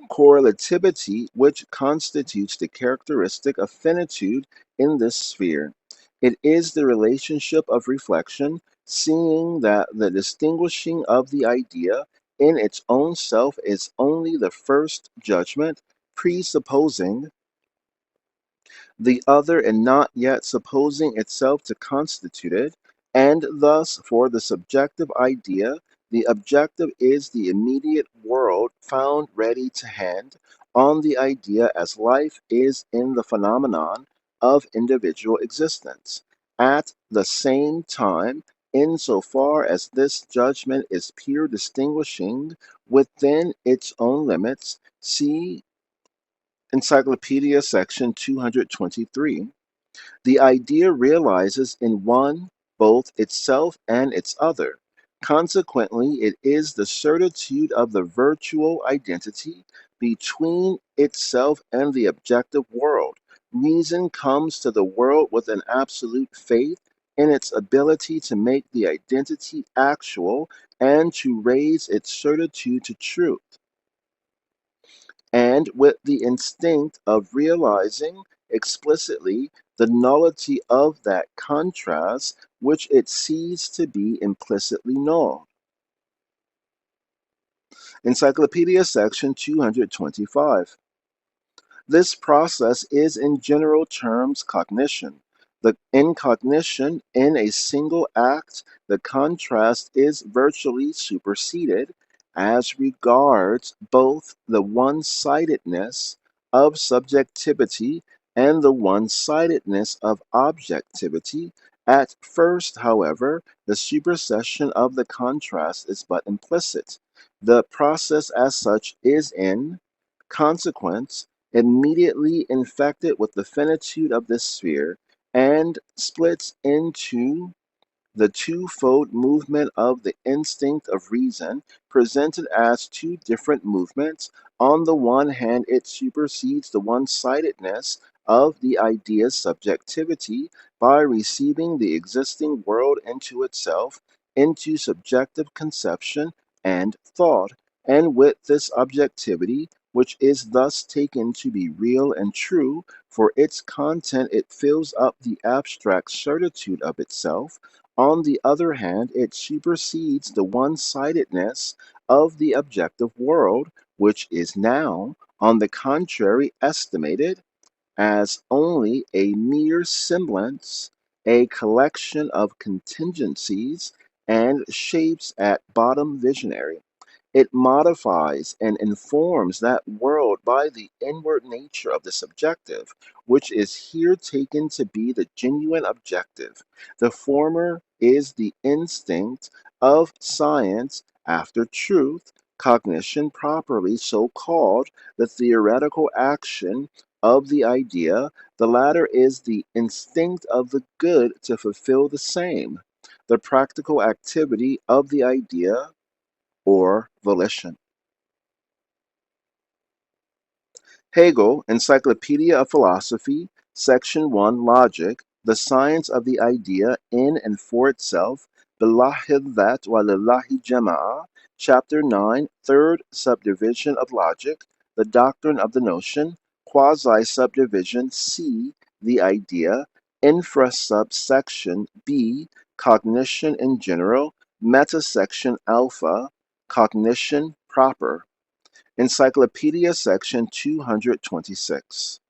correlativity which constitutes the characteristic of finitude in this sphere. It is the relationship of reflection, seeing that the distinguishing of the idea in its own self is only the first judgment, presupposing the other and not yet supposing itself to constitute it, and thus for the subjective idea, the objective is the immediate world found ready to hand on the idea as life is in the phenomenon of individual existence. At the same time, insofar as this judgment is pure distinguishing within its own limits, see Encyclopedia section 223. The idea realizes in one both itself and its other. Consequently, it is the certitude of the virtual identity between itself and the objective world. Reason comes to the world with an absolute faith in its ability to make the identity actual and to raise its certitude to truth, and with the instinct of realizing explicitly the nullity of that contrast which it sees to be implicitly null. Encyclopedia section 225. This process is in general terms cognition. In cognition, in a single act, the contrast is virtually superseded as regards both the one-sidedness of subjectivity and the one-sidedness of objectivity. At first, however, the supersession of the contrast is but implicit. The process as such is in consequence immediately infected with the finitude of this sphere and splits into the twofold movement of the instinct of reason, presented as two different movements. On the one hand, it supersedes the one-sidedness of the idea's subjectivity by receiving the existing world into itself, into subjective conception and thought, and with this objectivity, which is thus taken to be real and true, for its content it fills up the abstract certitude of itself. On the other hand, it supersedes the one-sidedness of the objective world, which is now, on the contrary, estimated as only a mere semblance, a collection of contingencies and shapes at bottom visionary. It modifies and informs that world by the inward nature of the subjective, which is here taken to be the genuine objective. The former is the instinct of science after truth, cognition properly so called, the theoretical action of the idea. The latter is the instinct of the good to fulfill the same, the practical activity of the idea or volition. Hegel, Encyclopedia of Philosophy, Section 1, Logic, the science of the idea in and for itself, Bilahi That wa Lillahi Jama'a, Chapter 9, Third Subdivision of Logic, the Doctrine of the Notion, Quasi-Subdivision C, the Idea, Infra-Subsection B, Cognition in General, Meta-Section Alpha, Cognition Proper. Encyclopedia section 226.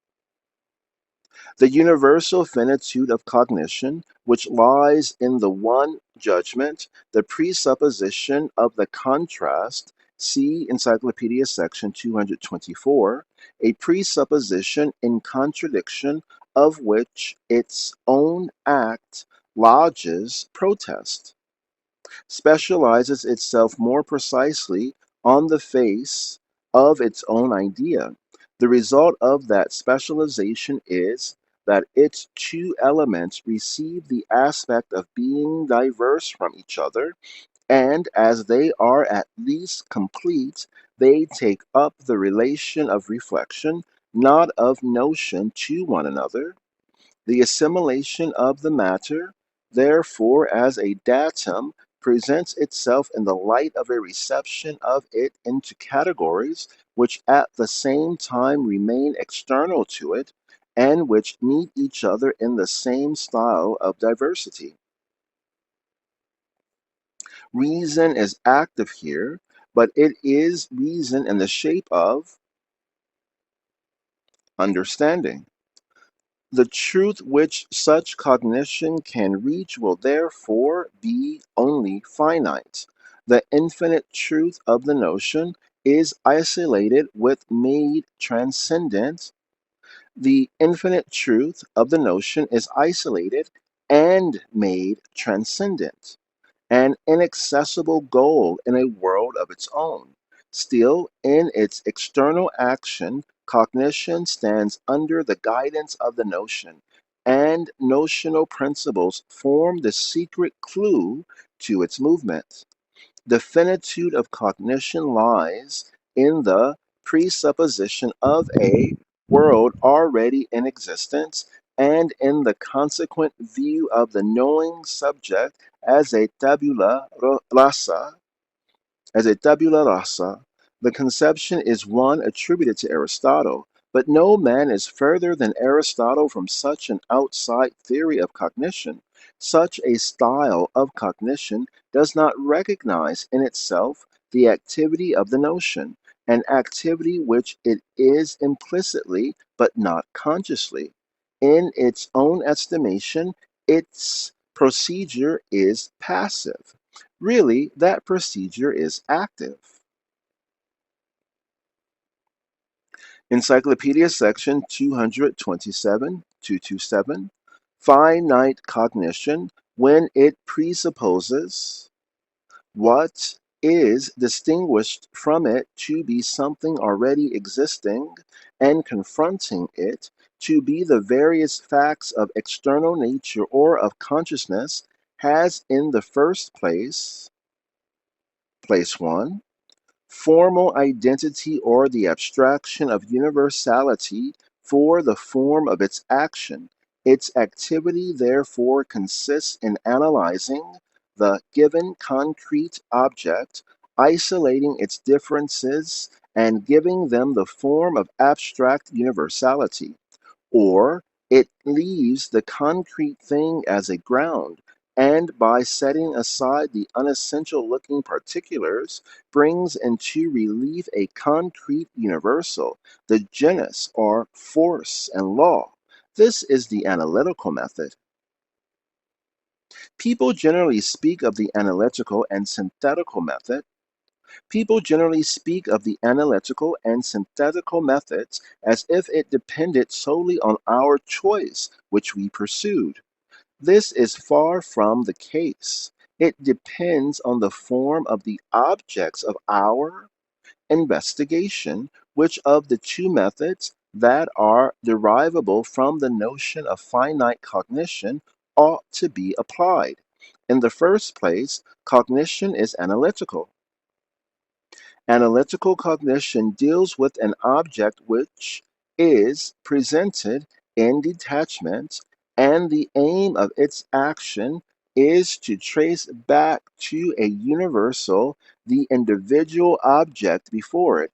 The universal finitude of cognition, which lies in the one judgment, the presupposition of the contrast, see Encyclopedia section 224, a presupposition in contradiction of which its own act lodges protest, specializes itself more precisely on the face of its own idea. The result of that specialization is that its two elements receive the aspect of being diverse from each other, and as they are at least complete, they take up the relation of reflection, not of notion, to one another. The assimilation of the matter, therefore, as a datum, presents itself in the light of a reception of it into categories which at the same time remain external to it, and which meet each other in the same style of diversity. Reason is active here, but it is reason in the shape of understanding. The truth which such cognition can reach will therefore be only finite. The infinite truth of the notion is isolated with made transcendent. The infinite truth of the notion is isolated and made transcendent, an inaccessible goal in a world of its own. Still, in its external action, cognition stands under the guidance of the notion, and notional principles form the secret clue to its movement. The finitude of cognition lies in the presupposition of a world already in existence and in the consequent view of the knowing subject as a tabula rasa. The conception is one attributed to Aristotle, but no man is further than Aristotle from such an outside theory of cognition. Such a style of cognition does not recognize in itself the activity of the notion, an activity which it is implicitly but not consciously. In its own estimation, its procedure is passive. Really, that procedure is active. Encyclopedia section 227, 227, finite cognition, when it presupposes what is distinguished from it to be something already existing, and confronting it to be the various facts of external nature or of consciousness, has in the first place, place 1, formal identity or the abstraction of universality for the form of its action. Its activity therefore consists in analyzing the given concrete object, isolating its differences, and giving them the form of abstract universality. Or it leaves the concrete thing as a ground, and by setting aside the unessential looking particulars, brings into relief a concrete universal, the genus or force and law. This is the analytical method. People generally speak of the analytical and synthetical method. People generally speak of the analytical and synthetical methods as if it depended solely on our choice, which we pursued. This is far from the case. It depends on the form of the objects of our investigation, which of the two methods that are derivable from the notion of finite cognition ought to be applied. In the first place, cognition is analytical. Analytical cognition deals with an object which is presented in detachment, and the aim of its action is to trace back to a universal the individual object before it.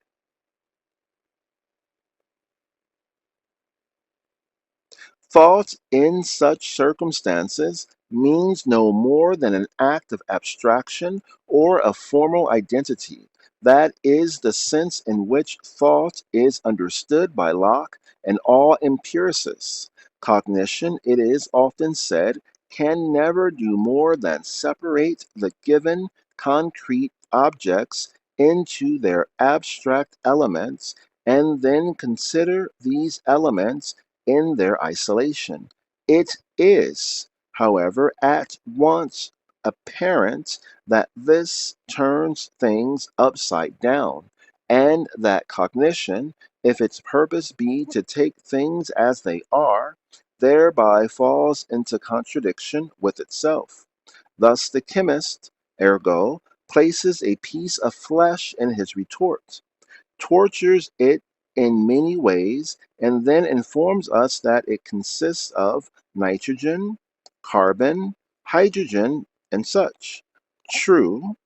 Thought in such circumstances means no more than an act of abstraction or a formal identity. That is the sense in which thought is understood by Locke and all empiricists. Cognition, it is often said, can never do more than separate the given concrete objects into their abstract elements and then consider these elements in their isolation. It is, however, at once apparent that this turns things upside down, and that cognition, if its purpose be to take things as they are, thereby falls into contradiction with itself. Thus the chemist, ergo, places a piece of flesh in his retort, tortures it in many ways, and then informs us that it consists of nitrogen, carbon, hydrogen, and such. True,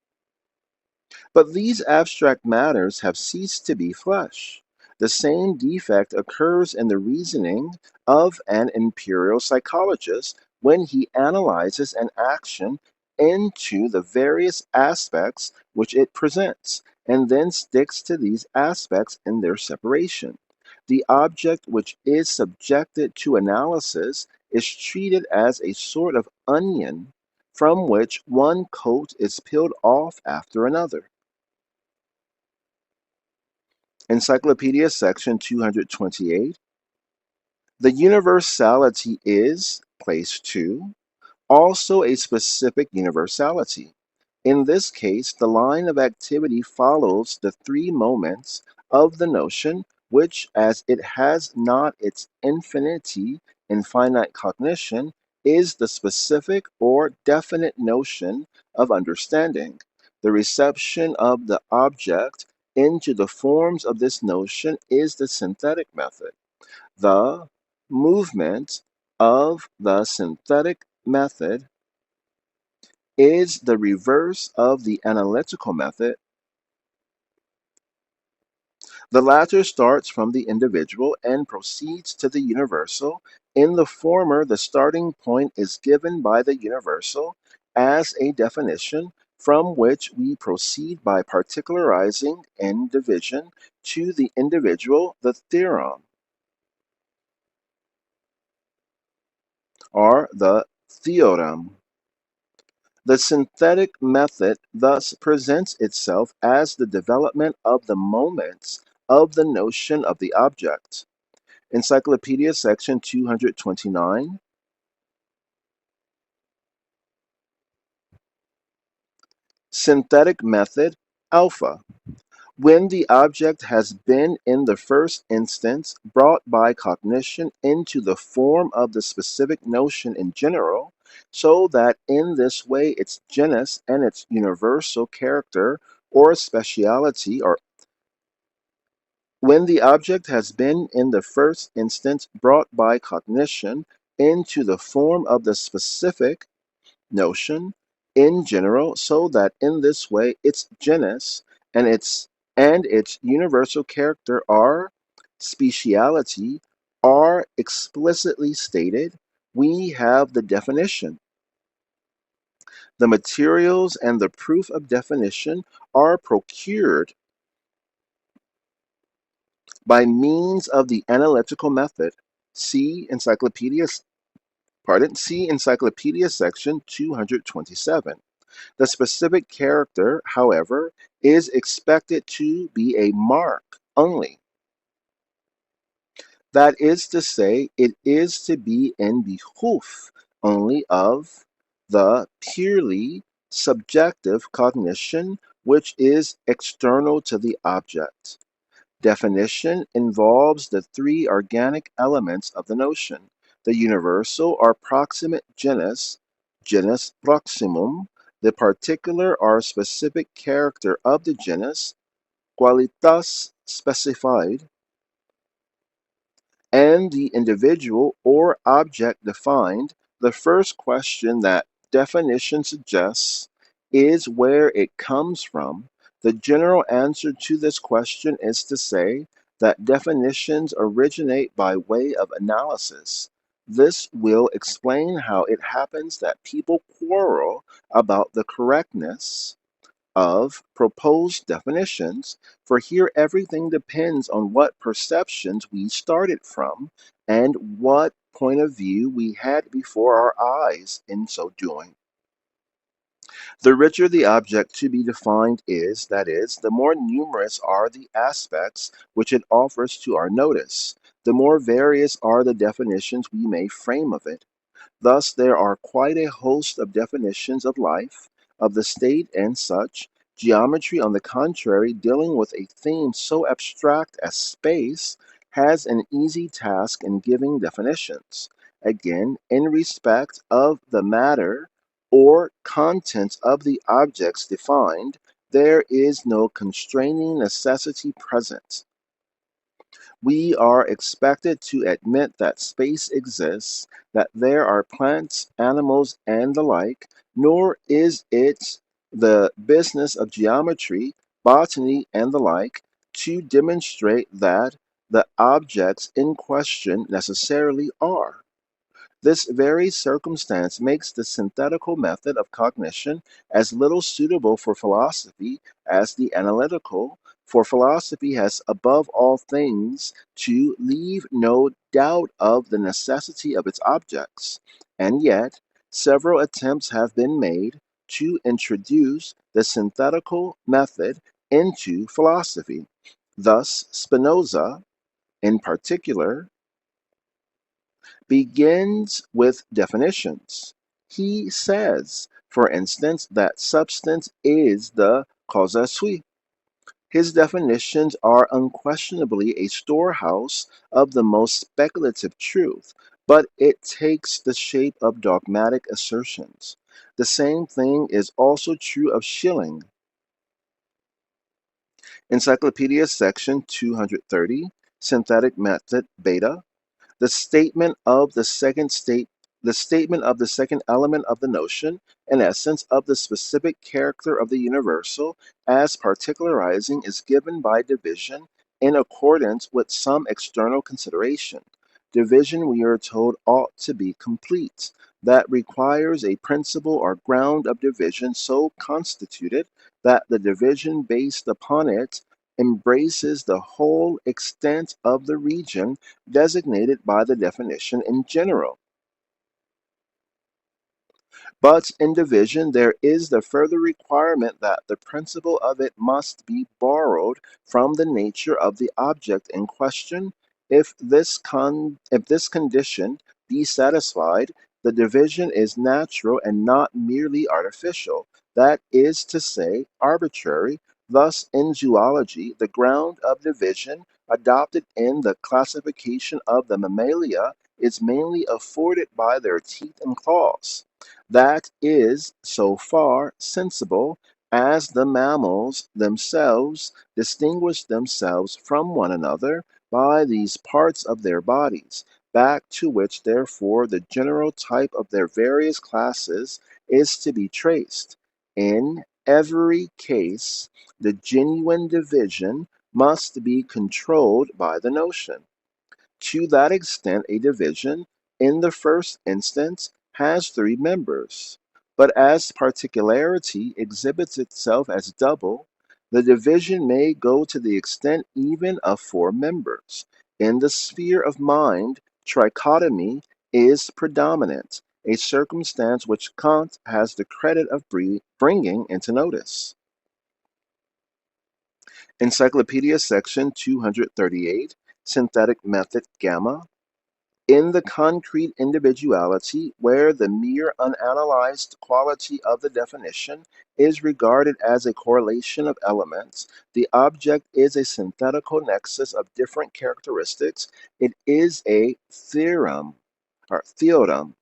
but these abstract matters have ceased to be flesh. The same defect occurs in the reasoning of an imperial psychologist when he analyzes an action into the various aspects which it presents, and then sticks to these aspects in their separation. The object which is subjected to analysis is treated as a sort of onion from which one coat is peeled off after another. Encyclopedia section 228. The universality is, place 2, also a specific universality. In this case, the line of activity follows the three moments of the notion, which, as it has not its infinity in finite cognition, is the specific or definite notion of understanding. The reception of the object into the forms of this notion is the synthetic method. The movement of the synthetic method is the reverse of the analytical method. The latter starts from the individual and proceeds to the universal. In the former, the starting point is given by the universal as a definition, from which we proceed by particularizing in division to the individual the theorem, or the theorem. The synthetic method thus presents itself as the development of the moments of the notion of the object. Encyclopedia section 229. Synthetic method alpha. When the object has been in the first instance brought by cognition into the form of the specific notion in general, so that in this way its genus and its universal character or speciality are when the object has been in the first instance brought by cognition into the form of the specific notion in general, so that in this way its genus and its universal character are speciality are explicitly stated, we have the definition. The materials and the proof of definition are procured by means of the analytical method. See Encyclopedia section 227. The specific character, however, is expected to be a mark only. That is to say, it is to be in behoof only of the purely subjective cognition which is external to the object. Definition involves the three organic elements of the notion: the universal or proximate genus, genus proximum; the particular or specific character of the genus, qualitas specified; and the individual or object defined. The first question that definition suggests is where it comes from. The general answer to this question is to say that definitions originate by way of analysis. This will explain how it happens that people quarrel about the correctness of proposed definitions, for here everything depends on what perceptions we started from and what point of view we had before our eyes in so doing. The richer the object to be defined is, that is, the more numerous are the aspects which it offers to our notice, the more various are the definitions we may frame of it. Thus there are quite a host of definitions of life, of the state and such. Geometry, on the contrary, dealing with a theme so abstract as space, has an easy task in giving definitions. Again, in respect of the matter or contents of the objects defined, there is no constraining necessity present. We are expected to admit that space exists, that there are plants, animals, and the like, nor is it the business of geometry, botany, and the like, to demonstrate that the objects in question necessarily are. This very circumstance makes the synthetical method of cognition as little suitable for philosophy as the analytical, for philosophy has above all things to leave no doubt of the necessity of its objects, and yet several attempts have been made to introduce the synthetical method into philosophy. Thus Spinoza, in particular, begins with definitions. He says, for instance, that substance is the causa sui. His definitions are unquestionably a storehouse of the most speculative truth, but it takes the shape of dogmatic assertions. The same thing is also true of Schilling. Encyclopedia section 230, synthetic method beta. The statement of the second element of the notion, in essence, of the specific character of the universal, as particularizing, is given by division in accordance with some external consideration. Division, we are told, ought to be complete. That requires a principle or ground of division so constituted that the division based upon it embraces the whole extent of the region designated by the definition in general. But in division, there is the further requirement that the principle of it must be borrowed from the nature of the object in question. If this condition be satisfied, the division is natural and not merely artificial, that is to say, arbitrary. Thus, in zoology, the ground of division adopted in the classification of the mammalia is mainly afforded by their teeth and claws. That is, so far, sensible, as the mammals themselves distinguish themselves from one another by these parts of their bodies, back to which therefore the general type of their various classes is to be traced. In every case, the genuine division must be controlled by the notion. To that extent, a division, in the first instance, has three members. But as particularity exhibits itself as double, the division may go to the extent even of four members. In the sphere of mind, trichotomy is predominant, a circumstance which Kant has the credit of bringing into notice. Encyclopedia section 238, Synthetic Method Gamma. In the concrete individuality, where the mere unanalyzed quality of the definition is regarded as a correlation of elements, the object is a synthetical nexus of different characteristics. It is a theorem or theorem.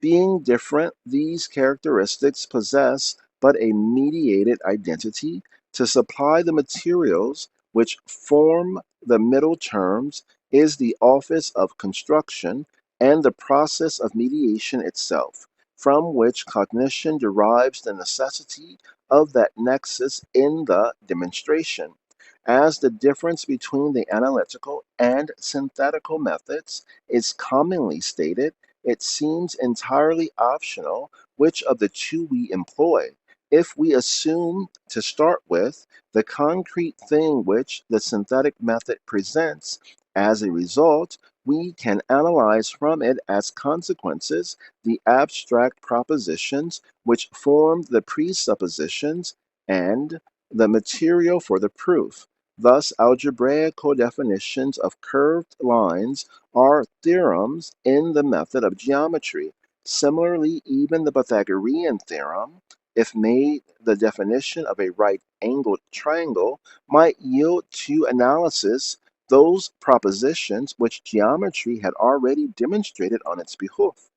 Being different, these characteristics possess but a mediated identity to supply the materials which form the middle terms is the office of construction and the process of mediation itself, from which cognition derives the necessity of that nexus in the demonstration. As the difference between the analytical and synthetical methods is commonly stated, it seems entirely optional which of the two we employ. If we assume, to start with, the concrete thing which the synthetic method presents as a result, we can analyze from it as consequences the abstract propositions which form the presuppositions and the material for the proof. Thus, algebraical definitions of curved lines are theorems in the method of geometry. Similarly, even the Pythagorean theorem, if made the definition of a right-angled triangle, might yield to analysis those propositions which geometry had already demonstrated on its behalf.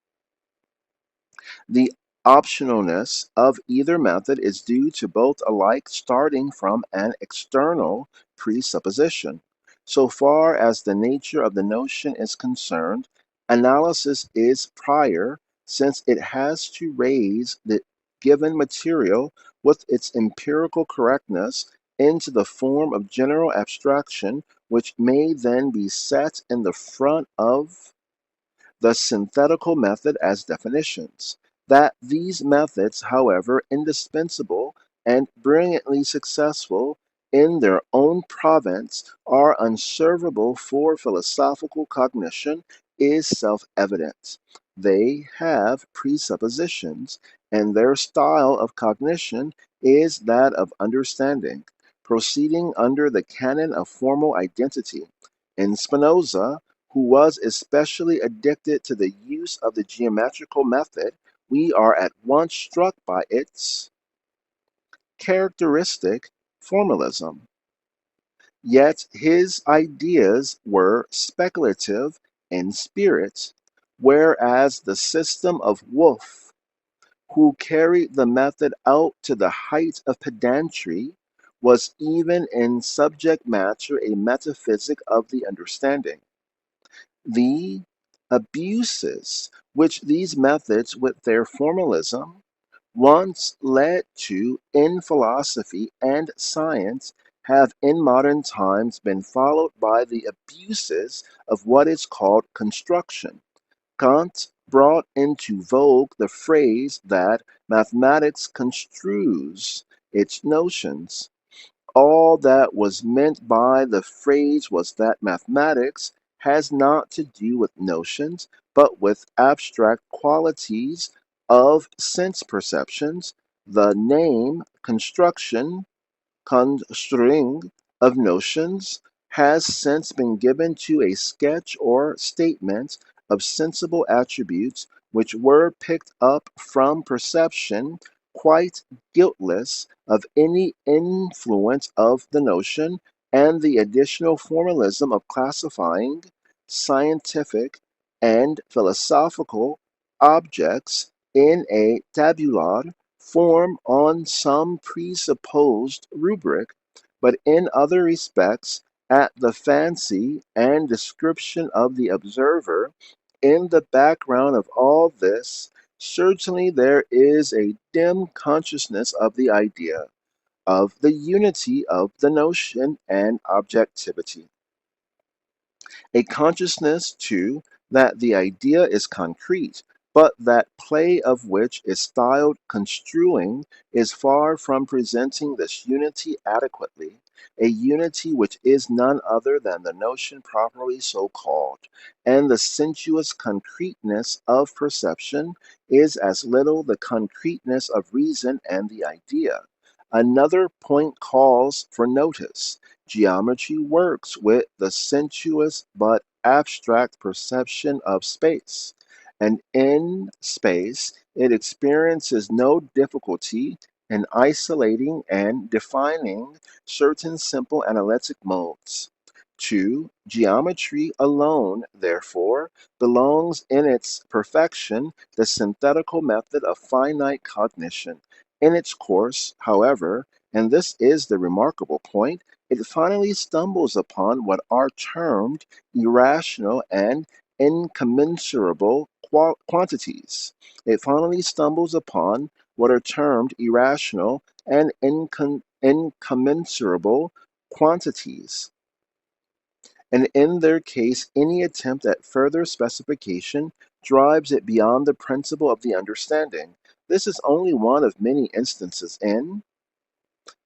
The optionalness of either method is due to both alike starting from an external presupposition. So far as the nature of the notion is concerned, analysis is prior, since it has to raise the given material with its empirical correctness into the form of general abstraction, which may then be set in the front of the synthetical method as definitions. That these methods, however indispensable and brilliantly successful in their own province, are unservable for philosophical cognition is self-evident. They have presuppositions, and their style of cognition is that of understanding, proceeding under the canon of formal identity. In Spinoza, who was especially addicted to the use of the geometrical method, we are at once struck by its characteristic formalism. Yet his ideas were speculative in spirit, whereas the system of Wolff, who carried the method out to the height of pedantry, was even in subject matter a metaphysic of the understanding. The abuses which these methods with their formalism once led to in philosophy and science have in modern times been followed by the abuses of what is called construction. Kant brought into vogue the phrase that mathematics construes its notions. All that was meant by the phrase was that mathematics has not to do with notions, but with abstract qualities of sense perceptions. The name construction, construing of notions, has since been given to a sketch or statement of sensible attributes which were picked up from perception, quite guiltless of any influence of the notion, and the additional formalism of classifying scientific and philosophical objects in a tabular form on some presupposed rubric, but in other respects at the fancy and description of the observer. In the background of all this, certainly there is a dim consciousness of the idea, of the unity of the notion and objectivity. A consciousness, too, that the idea is concrete, but that play of which is styled construing is far from presenting this unity adequately, a unity which is none other than the notion properly so called, and the sensuous concreteness of perception is as little the concreteness of reason and the idea. Another point calls for notice. Geometry works with the sensuous but abstract perception of space, and in space it experiences no difficulty in isolating and defining certain simple analytic modes. To geometry alone, therefore, belongs in its perfection the synthetical method of finite cognition. In its course, however, and this is the remarkable point, it finally stumbles upon what are termed irrational and incommensurable quantities. It finally stumbles upon what are termed irrational and incommensurable quantities. And in their case, any attempt at further specification drives it beyond the principle of the understanding. This is only one of many instances in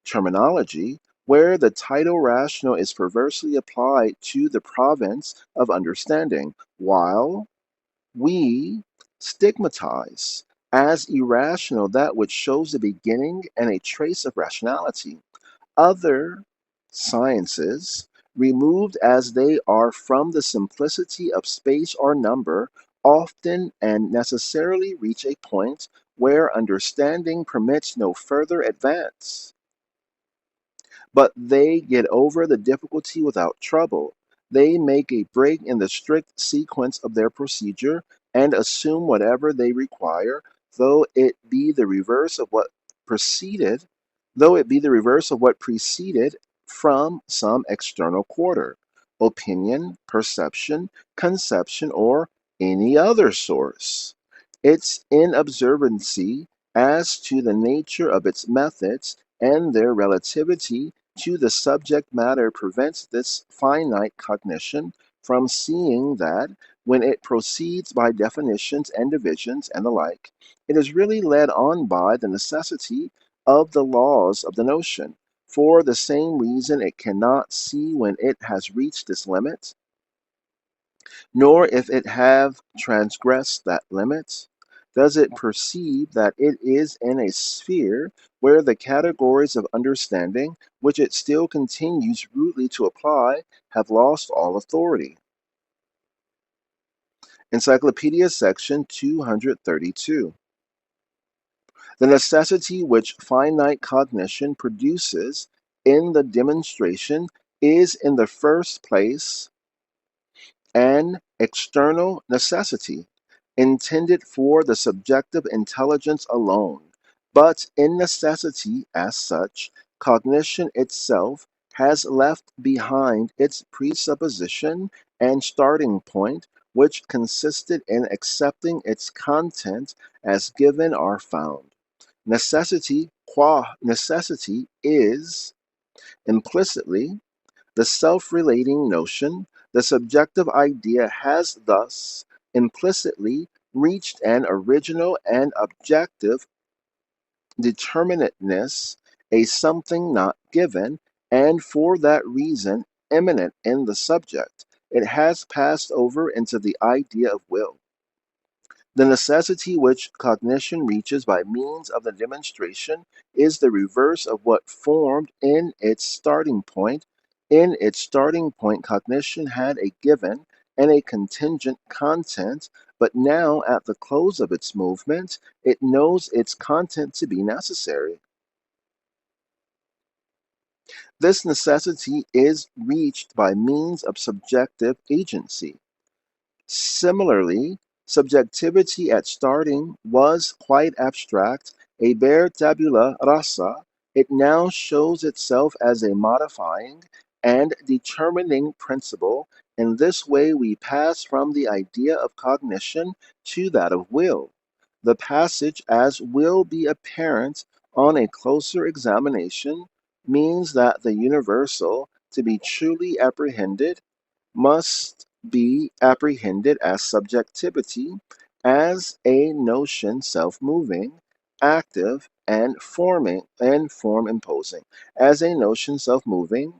terminology where the title rational is perversely applied to the province of understanding, while we stigmatize as irrational that which shows the beginning and a trace of rationality. Other sciences, removed as they are from the simplicity of space or number, often and necessarily reach a point where understanding permits no further advance. But they get over the difficulty without trouble. They make a break in the strict sequence of their procedure and assume whatever they require, though it be the reverse of what preceded, though it be the reverse of what preceded from some external quarter, opinion, perception, conception, or any other source. Its inobservancy as to the nature of its methods and their relativity to the subject matter prevents this finite cognition from seeing that, when it proceeds by definitions and divisions and the like, it is really led on by the necessity of the laws of the notion. For the same reason it cannot see when it has reached this limit, nor if it have transgressed that limit, does it perceive that it is in a sphere where the categories of understanding, which it still continues rudely to apply, have lost all authority. Encyclopedia section 232. The necessity which finite cognition produces in the demonstration is in the first place an external necessity, intended for the subjective intelligence alone. But in necessity as such, cognition itself has left behind its presupposition and starting point, which consisted in accepting its content as given or found. Necessity qua necessity is Implicitly, the self-relating notion, the subjective idea has thus implicitly reached an original and objective determinateness, a something not given, and for that reason immanent in the subject. It has passed over into the idea of will. The necessity which cognition reaches by means of the demonstration is the reverse of what formed in its starting point. In its starting point, cognition had a given and a contingent content, but now at the close of its movement, it knows its content to be necessary. This necessity is reached by means of subjective agency. Similarly, subjectivity at starting was quite abstract, a bare tabula rasa. It now shows itself as a modifying and determining principle. In this way, we pass from the idea of cognition to that of will. The passage, as will be apparent on a closer examination, means that the universal, to be truly apprehended, must be apprehended as subjectivity, as a notion self-moving, active, and forming and form imposing, as a notion self-moving,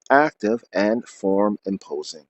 active, and form imposing.